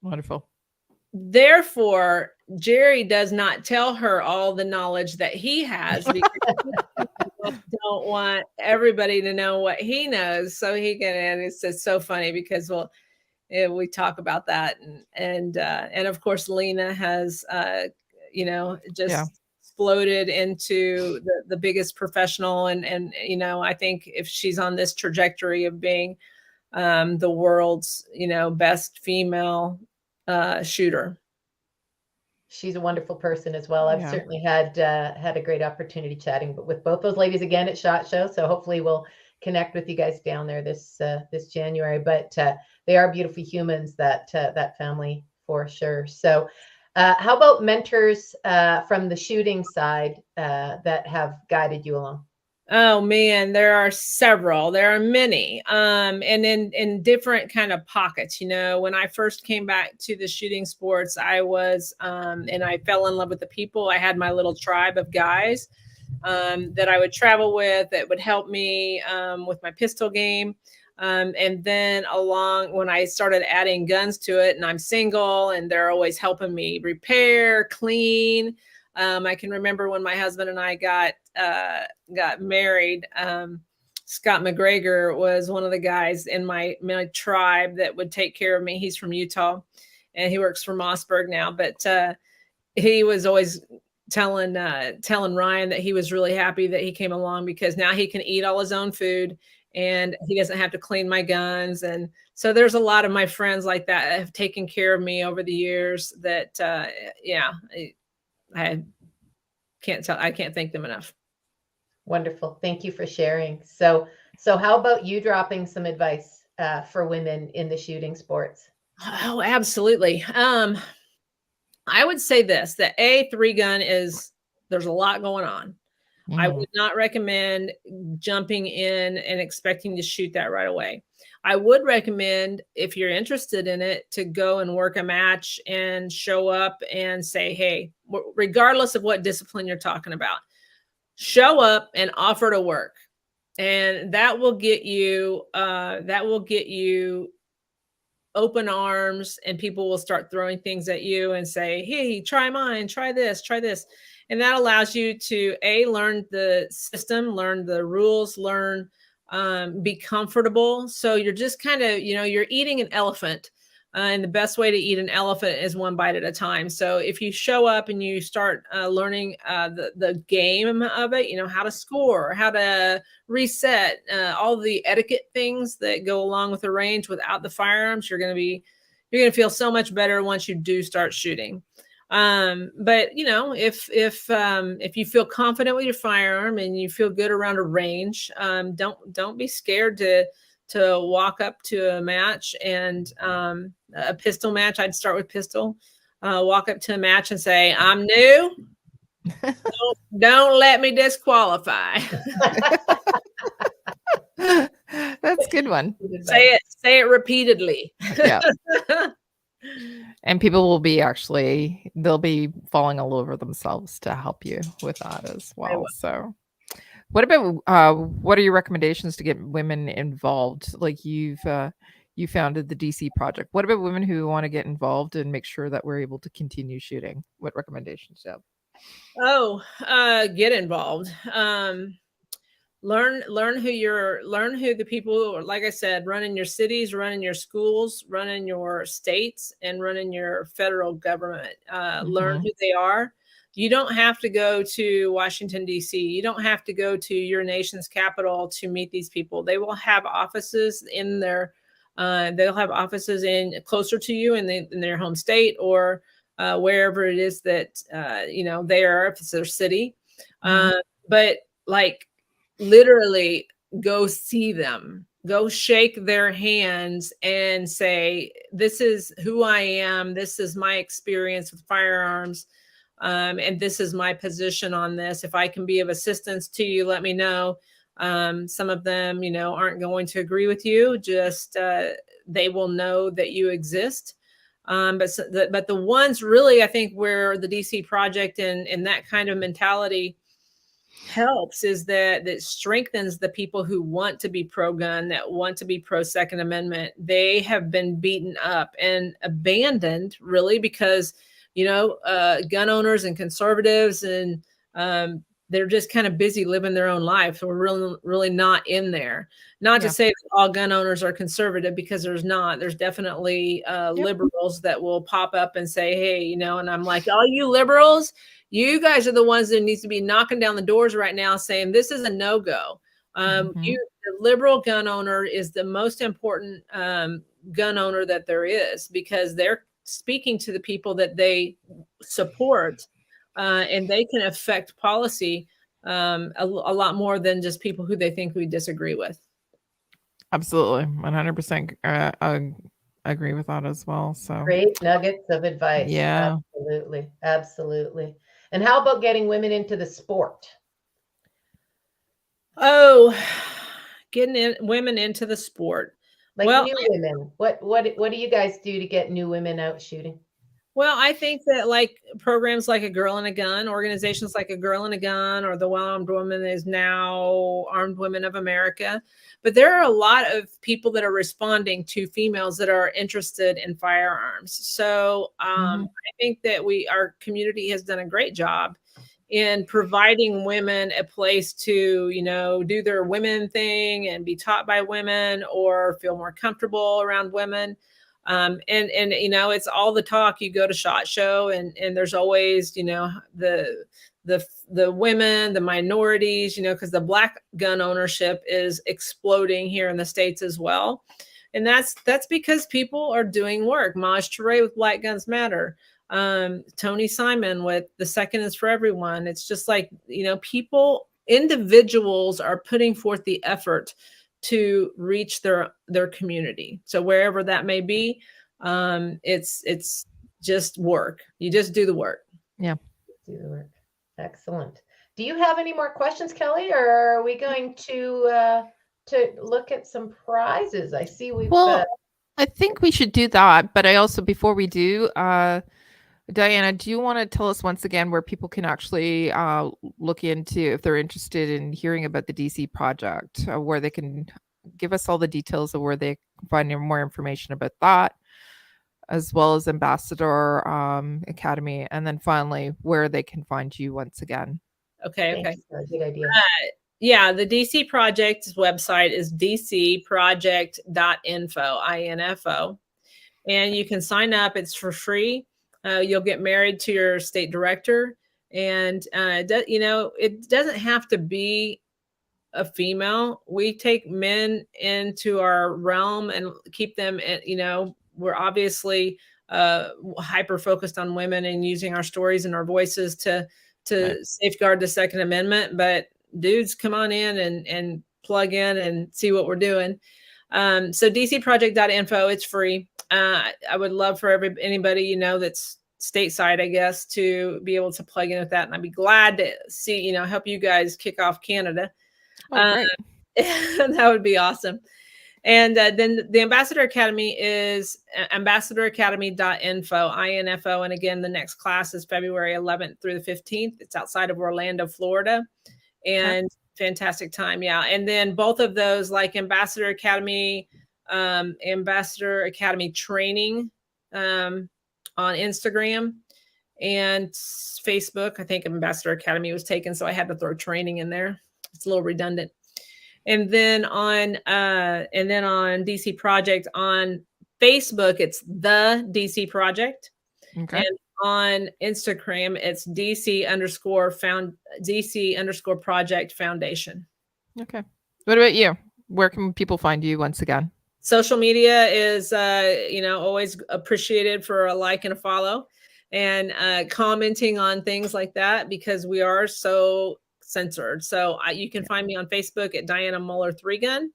Wonderful. Therefore, Jerry does not tell her all the knowledge that he has because he don't want everybody to know what he knows. So he can, and it's so funny because we talk about that, and of course Lena has just exploded into the biggest professional, and I think if she's on this trajectory of being the world's best female shooter. She's a wonderful person as well. I've certainly had a great opportunity chatting with both those ladies again at SHOT Show. So hopefully we'll connect with you guys down there this January. But they are beautiful humans, that family, for sure. So how about mentors from the shooting side that have guided you along? Oh man, there are several. There are many, and in different kind of pockets. When I first came back to the shooting sports, I was, and I fell in love with the people. I had my little tribe of guys that I would travel with that would help me with my pistol game. And then when I started adding guns to it, and I'm single, and they're always helping me repair, clean. I can remember when my husband and I got married. Scott McGregor was one of the guys in my tribe that would take care of me. He's from Utah, and he works for Mossberg now. But he was always telling Ryan that he was really happy that he came along because now he can eat all his own food and he doesn't have to clean my guns. And so there's a lot of my friends like that have taken care of me over the years that, I can't thank them enough. Wonderful. Thank you for sharing. So how about you dropping some advice for women in the shooting sports? Oh, absolutely. I would say this, that a 3-gun there's a lot going on. Mm-hmm. I would not recommend jumping in and expecting to shoot that right away. I would recommend, if you're interested in it, to go and work a match and show up and say, hey, regardless of what discipline you're talking about, show up and offer to work. And that will get you open arms, and people will start throwing things at you and say, hey, try mine, try this. And that allows you to learn the system, learn the rules, be comfortable. So you're just kind of, you're eating an elephant, and the best way to eat an elephant is one bite at a time. So if you show up and you start learning the game of it, how to score, how to reset, all the etiquette things that go along with the range without the firearms, you're going to feel so much better once you do start shooting. But if you feel confident with your firearm and you feel good around a range, don't be scared to walk up to a match, and a pistol match. I'd start with pistol, walk up to a match and say, I'm new. Don't let me disqualify. That's a good one. Say it repeatedly. Yeah. And people will they'll be falling all over themselves to help you with that as well. So what are your recommendations to get women involved? Like you founded the DC Project. What about women who want to get involved and make sure that we're able to continue shooting? What recommendations do you have? Get involved. Learn who the people, like I said, run in your cities, run in your schools, run in your states, and run in your federal government. Learn who they are. You don't have to go to Washington, D.C. You don't have to go to your nation's capital to meet these people. They will have offices they'll have offices closer to you in their home state, or wherever it is that they are, if it's their city. But like literally go see them, go shake their hands and say, this is who I am, this is my experience with firearms, and this is my position on this. If I can be of assistance to you, let me know. Some of them aren't going to agree with you, just they will know that you exist. But the ones really, I think, where the DC Project and that kind of mentality helps is that strengthens the people who want to be pro-gun, that want to be pro-Second Amendment. They have been beaten up and abandoned, really, because gun owners and conservatives and they're just kind of busy living their own life. So we're really not in there. Not to say that all gun owners are conservative, because there's not. There's definitely liberals that will pop up and say, hey, and I'm like, all you liberals, you guys are the ones that needs to be knocking down the doors right now saying this is a no-go. The liberal gun owner is the most important gun owner that there is, because they're speaking to the people that they support, and they can affect policy a lot more than just people who they think we disagree with. Absolutely. 100% agree with that as well. So great nuggets of advice. Yeah. Absolutely. Absolutely. And how about getting women into the sport? Oh, getting women into the sport. Like new women. What do you guys do to get new women out shooting? Well, I think that like programs like A Girl and a Gun, organizations like A Girl and a Gun, or the Well-Armed Woman is now Armed Women of America. But there are a lot of people that are responding to females that are interested in firearms. So I think that our community has done a great job in providing women a place to, do their women thing and be taught by women or feel more comfortable around women. And it's all the talk. You go to SHOT Show and there's always, the women, the minorities, because the Black gun ownership is exploding here in the States as well. And that's because people are doing work. Maj Toure with Black Guns Matter. Tony Simon with The Second is for Everyone. It's just like, individuals are putting forth the effort to reach their community. So wherever that may be, it's just work. You just do the work. Yeah. Do the work. Excellent. Do you have any more questions, Kelly, or are we going to look at some prizes? I see we've. Well, I think we should do that, but I also, before we do, Diana, do you want to tell us once again where people can actually look into, if they're interested in hearing about the DC Project, where they can give us all the details of where they can find more information about that, as well as Ambassador Academy, and then finally where they can find you once again? Okay. Good idea. Yeah, the DC Project's website is dcproject.info, info, and you can sign up. It's for free. You'll get married to your state director, and it doesn't have to be a female. We take men into our realm and keep them. We're obviously hyper focused on women and using our stories and our voices to safeguard the Second Amendment. But dudes, come on in and plug in and see what we're doing. So dcproject.info, it's free. I would love for anybody, that's stateside, I guess, to be able to plug in with that. And I'd be glad to see, help you guys kick off Canada. Great. That would be awesome. And then the Ambassador Academy is ambassadoracademy.info, info. And again, the next class is February 11th through the 15th. It's outside of Orlando, Florida. And fantastic time. Yeah. And then both of those, like Ambassador Academy training on Instagram and Facebook. I think Ambassador Academy was taken, so I had to throw training in there. It's a little redundant. And then on DC Project on Facebook, it's the DC Project. Okay. And on Instagram, it's DC_Project Foundation. Okay. What about you? Where can people find you once again? Social media is, always appreciated for a like and a follow. and commenting on things like that, because we are so censored. So you can find me on Facebook at Diana Muller 3Gun.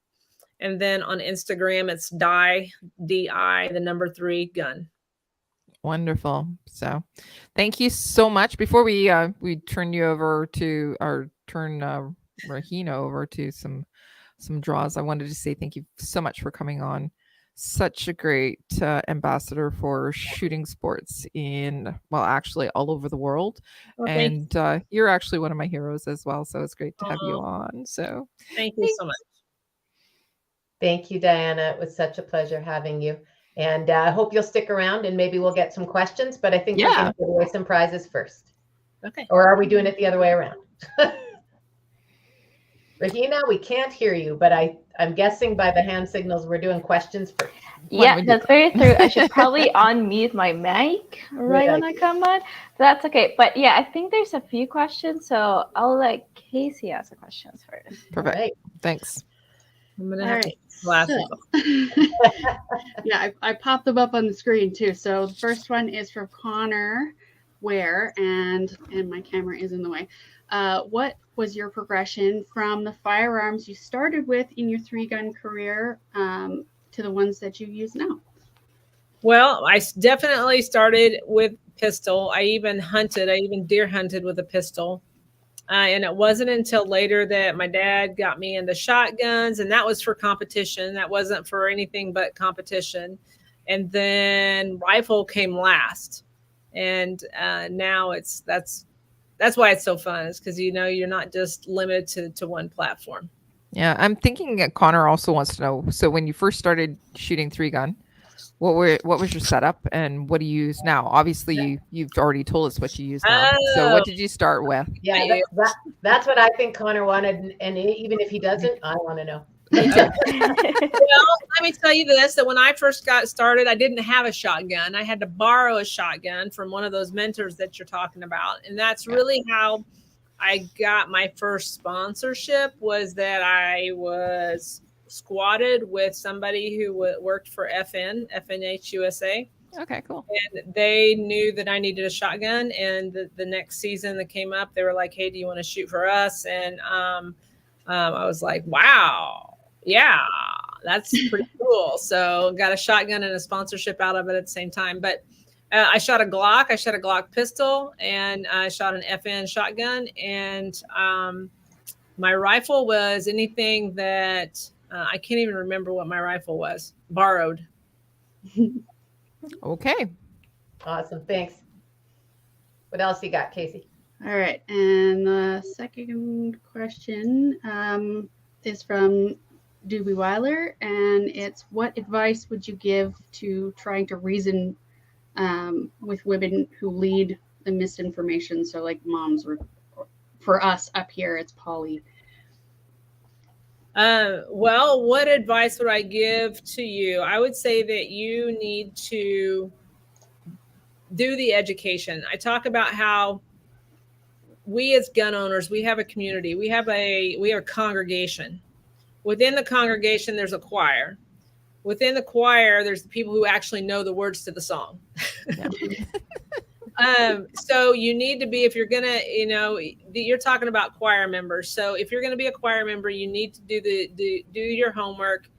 And then on Instagram, it's DI, the number 3 gun. Wonderful. So thank you so much. Before we turn you over to, or turn Rahina over to some draws, I wanted to say thank you so much for coming on. Such a great ambassador for shooting sports actually all over the world. Well, and you're actually one of my heroes as well. So it's great to have you on. So thank you so much. Thank you, Diana. It was such a pleasure having you. And I hope you'll stick around and maybe we'll get some questions, but I think we're going to give away some prizes first. Okay. Or are we doing it the other way around? Rahina, we can't hear you, but I'm guessing by the hand signals we're doing questions first. Yeah, that's very true. I should probably unmute my mic when I come on. That's okay. But yeah, I think there's a few questions, so I'll let Casey ask the questions first. Perfect. Right. Thanks. I'm gonna have glasses. Yeah, I popped them up on the screen too. So the first one is from Connor Ware, and my camera is in the way. What was your progression from the firearms you started with in your 3-gun career to the ones that you use now? Well, I definitely started with pistol. I even deer hunted with a pistol. And it wasn't until later that my dad got me into shotguns, and that was for competition. That wasn't for anything but competition. And then rifle came last. And now that's why it's so fun, is because, you're not just limited to one platform. Yeah, I'm thinking that Connor also wants to know. So when you first started shooting 3-gun, what was your setup and what do you use now? Obviously, you've already told us what you use now. So what did you start with? Yeah, that's what I think Connor wanted, and even if he doesn't, I want to know. Well, let me tell you this, that when I first got started, I didn't have a shotgun. I had to borrow a shotgun from one of those mentors that you're talking about. And that's really how I got my first sponsorship, was that I was squatted with somebody who worked for FNH USA. Okay, cool. And they knew that I needed a shotgun. And the next season that came up, they were like, hey, do you want to shoot for us? And I was like, wow, yeah, that's pretty cool. So got a shotgun and a sponsorship out of it at the same time. But I shot a Glock. I shot a Glock pistol, and I shot an FN shotgun. And my rifle was anything that I can't even remember what my rifle was. Borrowed. Okay. Awesome. Thanks. What else you got, Casey? All right. And the second question is from Doobie Weiler, and it's, what advice would you give to trying to reason with women who lead the misinformation? So like moms, or for us up here, it's Polly. Well, what advice would I give to you? I would say that you need to do the education. I talk about how we as gun owners, we have a community. We are a congregation. Within the congregation, there's a choir. Within the choir, there's the people who actually know the words to the song. So you need to be, if you're going to, you're talking about choir members. So if you're going to be a choir member, you need to do your homework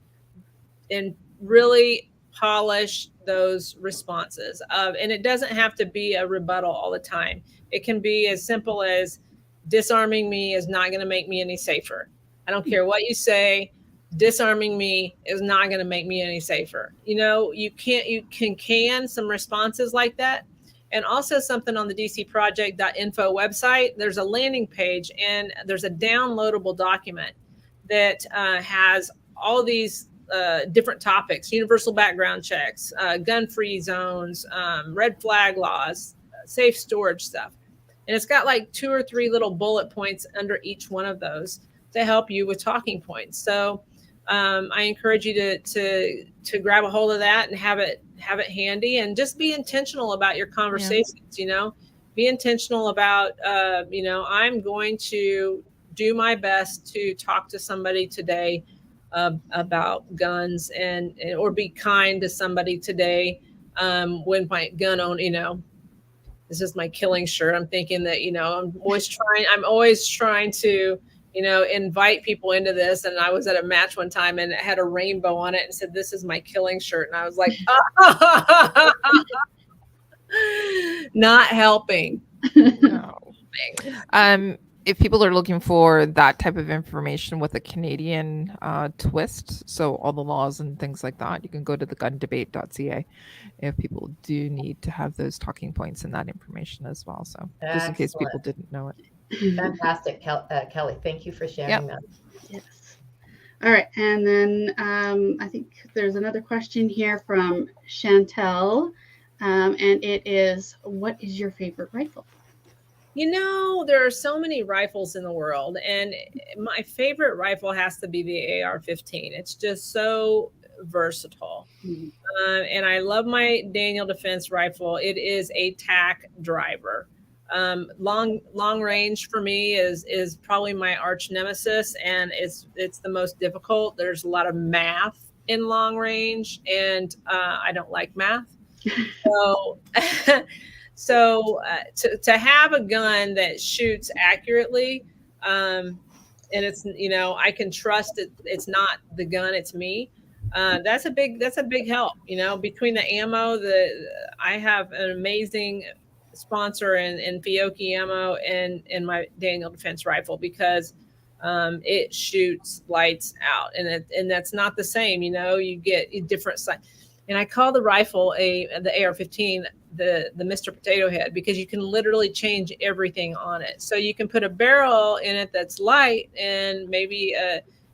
and really polish those responses. And it doesn't have to be a rebuttal all the time. It can be as simple as, disarming me is not going to make me any safer. I don't care what you say. Disarming me is not going to make me any safer. You can can some responses like that. And also something on the dcproject.info website, there's a landing page and there's a downloadable document that has all these different topics: universal background checks, gun-free zones, red flag laws, safe storage stuff. And it's got like 2 or 3 little bullet points under each one of those to help you with talking points. So I encourage you to grab a hold of that and have it handy, and just be intentional about your conversations. Be intentional about, I'm going to do my best to talk to somebody today about guns, or be kind to somebody today when my gun own, this is my killing shirt. I'm thinking that, I'm always trying to, invite people into this. And I was at a match one time and it had a rainbow on it and said, this is my killing shirt. And I was like, not helping. No. If people are looking for that type of information with a Canadian twist, so all the laws and things like that, you can go to the gundebate.ca if people do need to have those talking points and that information as well. So just in case people didn't know it. Fantastic, Kelly. Thank you for sharing that. Yes. All right. And then I think there's another question here from Chantel. And it is, what is your favorite rifle? There are so many rifles in the world, and my favorite rifle has to be the AR-15. It's just so versatile. Mm-hmm. And I love my Daniel Defense rifle. It is a tack driver. Long range for me is probably my arch nemesis, and it's the most difficult. There's a lot of math in long range, and I don't like math. So to have a gun that shoots accurately, and it's, I can trust it. It's not the gun, it's me. That's a big help. Between the ammo, I have an amazing sponsor in Fiocchi ammo and my Daniel Defense rifle, because it shoots lights out, and that's not the same. You get a different size. And I call the rifle the AR-15 the Mr. Potato Head, because you can literally change everything on it. So you can put a barrel in it that's light, and maybe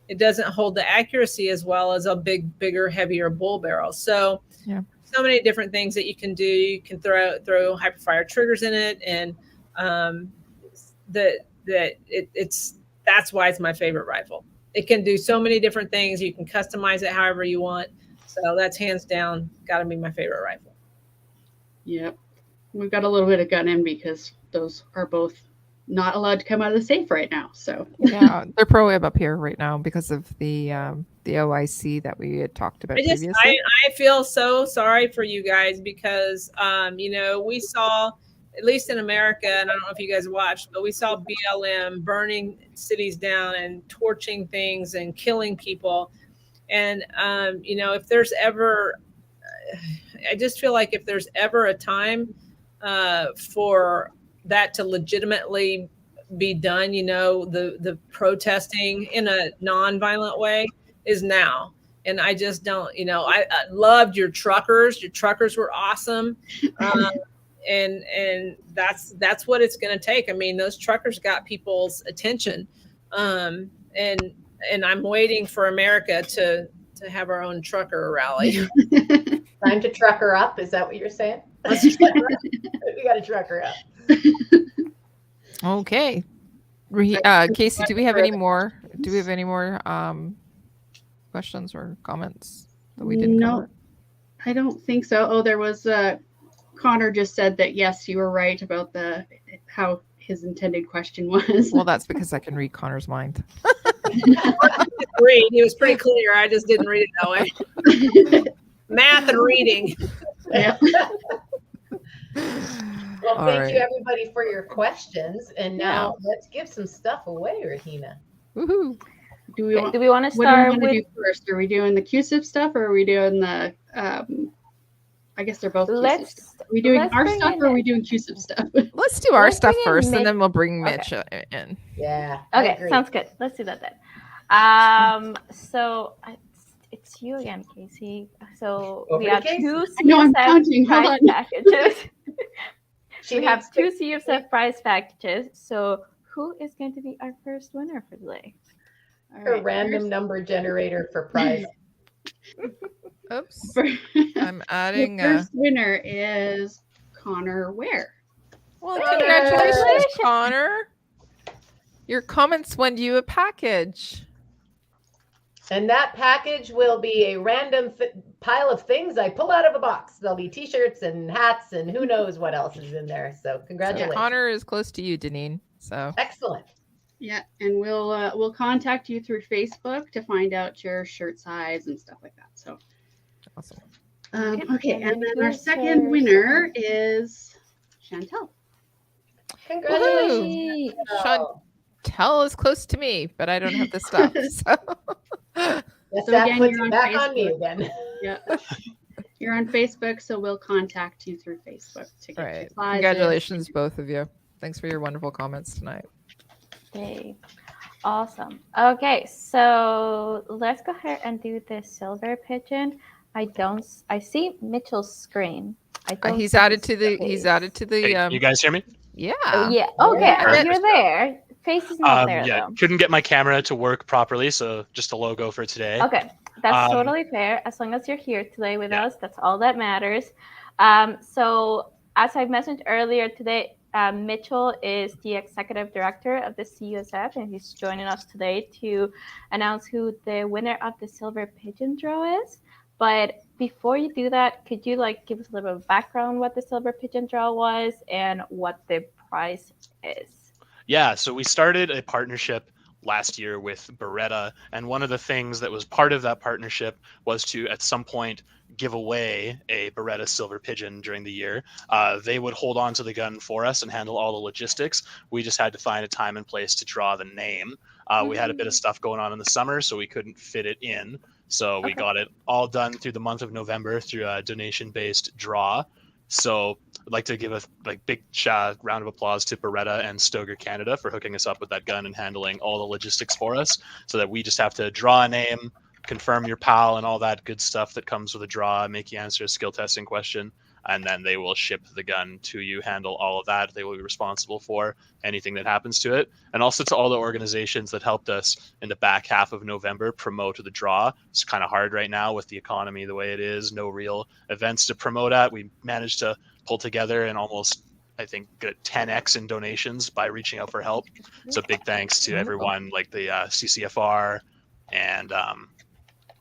it doesn't hold the accuracy as well as a bigger, heavier bull barrel. So so many different things that you can do. You can throw hyperfire triggers in it, and that's why it's my favorite rifle. It can do so many different things. You can customize it however you want. So that's hands down got to be my favorite rifle. Yep. We've got a little bit of gun in because those are both not allowed to come out of the safe right now. So yeah, they're prohib up here right now because of the OIC that we had talked about previously. I feel so sorry for you guys, because we saw, at least in America, and I don't know if you guys watched, but we saw BLM burning cities down and torching things and killing people. And if there's ever, I just feel like if there's ever a time for that to legitimately be done, the protesting in a non-violent way is now. And I just don't, I loved your truckers. Your truckers were awesome. And that's what it's going to take. I mean, those truckers got people's attention. And I'm waiting for America to have our own trucker rally. Time to truck her up. Is that what you're saying? We got to truck her up. Okay. Casey, do we have any more? Do we have any more questions or comments that we didn't cover? I don't think so. Oh, there was Connor just said that yes, you were right about how his intended question was. Well, that's because I can read Connor's mind. He was pretty clear. I just didn't read it that way. Math and reading. Yeah. Well, thank you everybody for your questions. And now let's give some stuff away, Rahina. Woohoo. Do we want to start with? Do first? Are we doing the QSIP stuff, or are we doing the? I guess they're both. Are we doing our stuff, or are we doing QSIP stuff? Let's do our stuff first, and then we'll bring Mitch in. Yeah. Okay, sounds good. Let's do that then. So it's you again, Casey. So we have two CSF prize packages. We have two CSF prize packages. So who is going to be our first winner for today? A random number generator for prize. Oops. I'm adding. The first winner is Connor Ware. Well, congratulations, Connor. Your comments won you a package. And that package will be a random pile of things I pull out of a box. There'll be t-shirts and hats and who knows what else is in there. So congratulations. So Connor is close to you, Deneen. So excellent. Yeah, and we'll contact you through Facebook to find out your shirt size and stuff like that. So awesome. Okay, and then our second winner is Chantel. Congratulations. Yay. Chantel is close to me, but I don't have the stuff. So Yes, So that again, puts you're it on back on me Facebook. again. Yeah. You're on Facebook, so we'll contact you through Facebook to get your right. sizes. Congratulations, both of you. Thanks for your wonderful comments tonight. Yay. Awesome. Okay, so let's go ahead and do the silver pigeon. I see Mitchell's screen. I don't He's see added his to the. face. He's added to the. Hey, you guys hear me? Yeah. Yeah. Okay, Yeah. you're there. Face is not there Yeah, though. couldn't get my camera to work properly, so just a logo for today. Okay, that's Um, totally fair. As long as you're here today with yeah. us, that's all that matters. So as I mentioned earlier today, Mitchell is the executive director of the CUSF, and he's joining us today to announce who the winner of the silver pigeon draw is. But before you do that, could you give us a little bit of background what the silver pigeon draw was and what the prize is? Yeah, so we started a partnership last year with Beretta, and one of the things that was part of that partnership was to, at some point, give away a Beretta Silver Pigeon during the year. They would hold on to the gun for us and handle all the logistics. We just had to find a time and place to draw the name. We had a bit of stuff going on in the summer, so we couldn't fit it in. So we got it all done through the month of November through a donation-based draw. So I'd like to give a big round of applause to Beretta and Stoeger Canada for hooking us up with that gun and handling all the logistics for us, so that we just have to draw a name, confirm your PAL, and all that good stuff that comes with a draw, make you answer a skill testing question, and then they will ship the gun to you, handle all of that. They will be responsible for anything that happens to it. And also to all the organizations that helped us in the back half of November promote the draw. It's kind of hard right now with the economy the way it is, no real events to promote at. We managed to pull together and almost, I think, get 10x in donations by reaching out for help. So big thanks to everyone like the CCFR and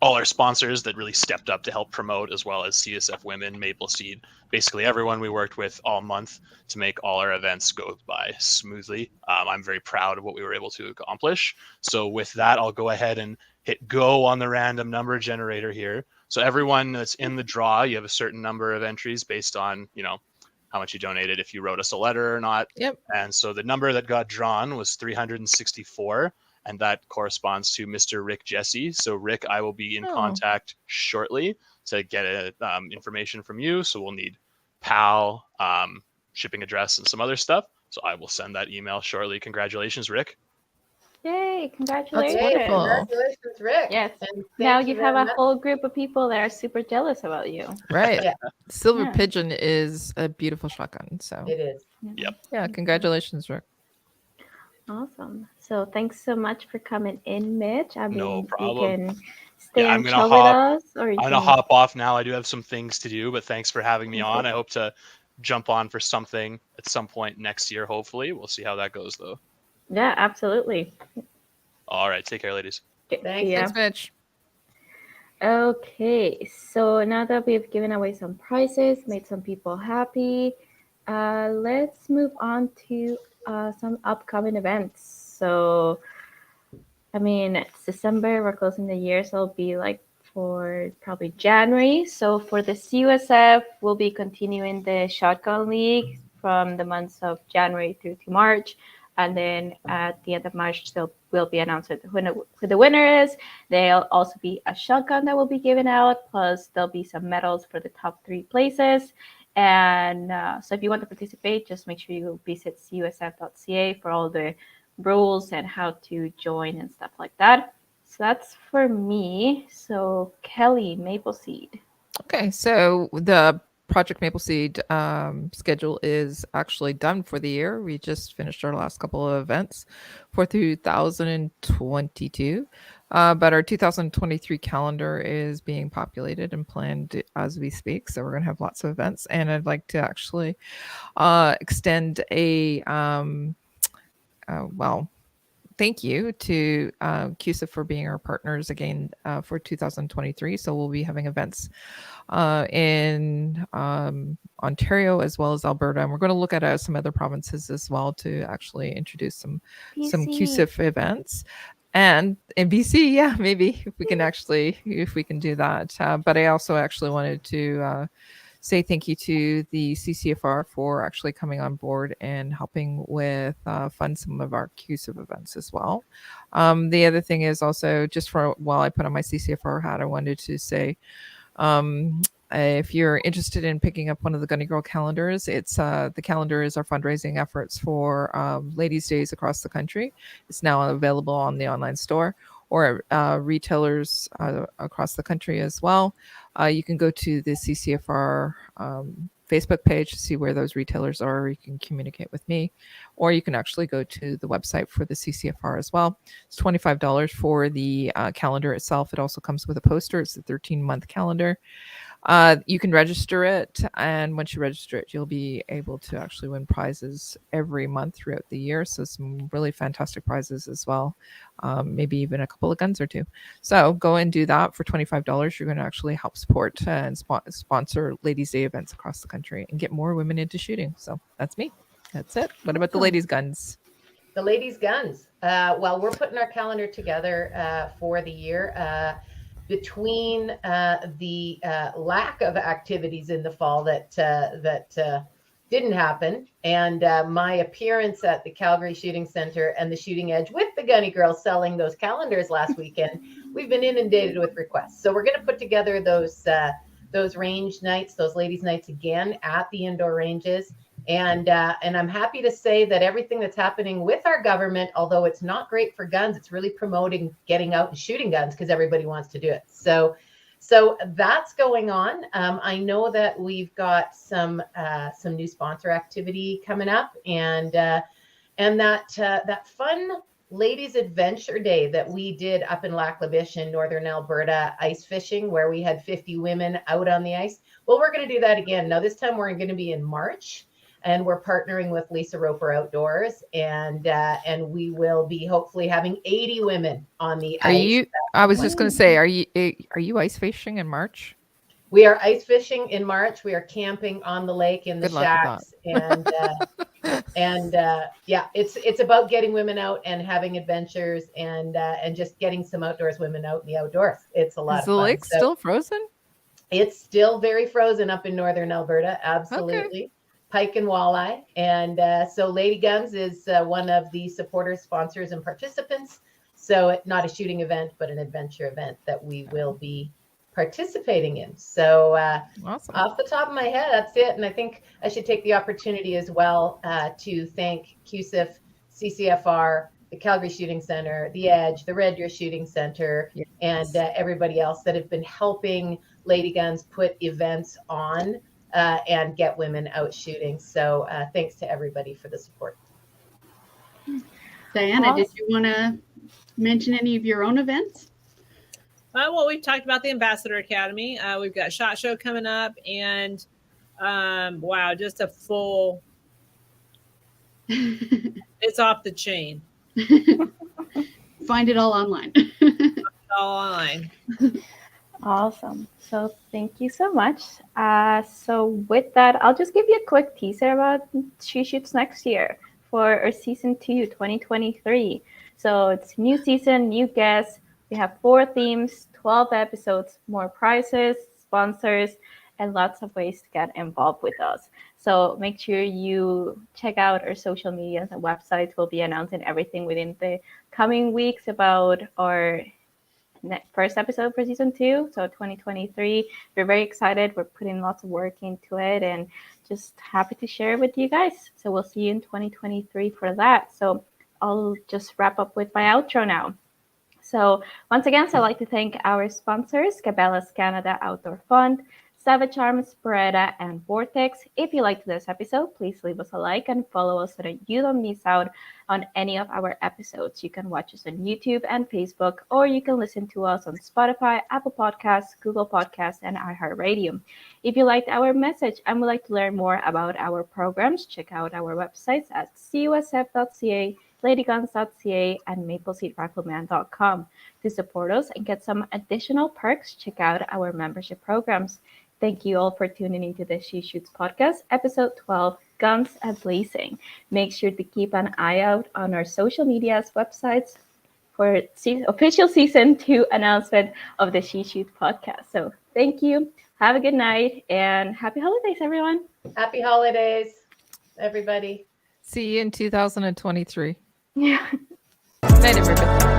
all our sponsors that really stepped up to help promote, as well as CSF Women, Maple Seed, basically everyone we worked with all month to make all our events go by smoothly. I'm very proud of what we were able to accomplish. So with that, I'll go ahead and hit go on the random number generator here. So everyone that's in the draw, you have a certain number of entries based on, how much you donated, if you wrote us a letter or not. Yep. And so the number that got drawn was 364. And that corresponds to Mr. Rick Jesse. So Rick, I will be in contact shortly to get information from you. So we'll need PAL, shipping address, and some other stuff. So I will send that email shortly. Congratulations, Rick. Yay, congratulations. Hey, congratulations, Rick. Yes. And Now thank you very have a much. whole group of people that are super jealous about you. Right. Yeah. Silver Yeah. Pigeon is a beautiful shotgun. So It is. yeah, congratulations, Rick. Awesome. So thanks so much for coming in, Mitch. I mean, No problem. You can stay Yeah, I'm and gonna chill hop- with us, or you I'm can... going to hop off now. I do have some things to do, but thanks for having me Okay. on. I hope to jump on for something at some point next year, hopefully. We'll see how that goes, though. Yeah, absolutely. All right. Take care, ladies. Okay, Thanks. see ya. Thanks, Mitch. Okay, so now that we've given away some prizes, made some people happy, let's move on to some upcoming events. So, I mean, it's December, we're closing the year, so it'll be for probably January. So for the CUSF, we'll be continuing the Shotgun League from the months of January through to March. And then at the end of March, there will be announced who the winner is. There'll also be a shotgun that will be given out, plus there'll be some medals for the top 3 places. And so if you want to participate, just make sure you visit cusf.ca for all the rules and how to join and stuff like that. So that's for me. So Kelly, Maple Seed. Okay, so the Project Maple Seed schedule is actually done for the year. We just finished our last couple of events for 2022. But our 2023 calendar is being populated and planned as we speak. So we're going to have lots of events. And I'd like to actually extend a, thank you to CUSA for being our partners again for 2023. So we'll be having events in Ontario as well as Alberta, and we're going to look at some other provinces as well to actually introduce some CUSIF events. And in BC, yeah, maybe if we can do that. But I also actually wanted to say thank you to the CCFR for actually coming on board and helping with fund some of our CUSIP events as well. The other thing is also, just for while I put on my CCFR hat, I wanted to say, if you're interested in picking up one of the Gunny Girl calendars, it's the calendar is our fundraising efforts for Ladies' Days across the country. It's now available on the online store or retailers across the country as well. You can go to the CCFR Facebook page to see where those retailers are, or you can communicate with me, or you can actually go to the website for the CCFR as well. It's $25 for the calendar itself. It also comes with a poster. It's a 13-month calendar. You can register it, and once you register it, you'll be able to actually win prizes every month throughout the year. So some really fantastic prizes as well, maybe even a couple of guns or two. So go and do that for $25. You're going to actually help support and sponsor Ladies' Day events across the country and get more women into shooting. So that's me. That's it. What about the ladies' guns? The ladies' guns. Well, we're putting our calendar together for the year. Between the lack of activities in the fall that didn't happen, and my appearance at the Calgary Shooting Center and the Shooting Edge with the Gunny Girls selling those calendars last weekend, we've been inundated with requests. So we're going to put together those range nights, those ladies' nights again at the indoor ranges. And I'm happy to say that everything that's happening with our government, although it's not great for guns, it's really promoting getting out and shooting guns because everybody wants to do it. So that's going on. I know that we've got some new sponsor activity coming up, and that fun ladies adventure day that we did up in Lac La Biche in northern Alberta, ice fishing, where we had 50 women out on the ice. Well, we're going to do that again. Now this time we're going to be in March. And we're partnering with Lisa Roper Outdoors, and we will be hopefully having 80 women on the ice. I was just going to say, are you ice fishing in March? We are ice fishing in March. We are camping on the lake in the shacks, and yeah, it's about getting women out and having adventures, and just getting some outdoors women out in the outdoors. It's a lot of fun. Is the lake still frozen? It's still very frozen up in northern Alberta. Absolutely. Okay. Pike and walleye. And so Lady Guns is one of the supporters, sponsors, and participants. So not a shooting event, but an adventure event that we will be participating in. So awesome. Off the top of my head, that's it. And I think I should take the opportunity as well to thank CUSIP, CCFR, the Calgary Shooting Center, the Edge, the Red Deer Shooting Center, yes, and everybody else that have been helping Lady Guns put events on and get women out shooting. So thanks to everybody for the support. Diana, awesome. Did you want to mention any of your own events? Well, we've talked about the Ambassador Academy. We've got SHOT Show coming up, and wow, just a full, it's off the chain. Find it all online. All online. Awesome. So thank you so much. So with that, I'll just give you a quick teaser about She Shoots next year for our season 2, 2023. So it's new season, new guests. We have 4 themes, 12 episodes, more prizes, sponsors, and lots of ways to get involved with us. So make sure you check out our social medias and websites. We'll be announcing everything within the coming weeks about our first episode for season 2, so 2023. We're very excited. We're putting lots of work into it and just happy to share with you guys. So we'll see you in 2023 for that. So I'll just wrap up with my outro now. So once again, I'd like to thank our sponsors, Cabela's Canada Outdoor Fund, Savage Arms, Beretta, and Vortex. If you liked this episode, please leave us a like and follow us so that you don't miss out on any of our episodes. You can watch us on YouTube and Facebook, or you can listen to us on Spotify, Apple Podcasts, Google Podcasts, and iHeartRadio. If you liked our message and would like to learn more about our programs, check out our websites at cusf.ca, ladyguns.ca, and mapleseedrifleman.com. To support us and get some additional perks, check out our membership programs. Thank you all for tuning into the She Shoots podcast, episode 12, Guns-a-Blazin. Make sure to keep an eye out on our social medias, websites for official season 2 announcement of the She Shoots podcast. So thank you. Have a good night and happy holidays, everyone. Happy holidays, everybody. See you in 2023. Yeah. Night, everybody.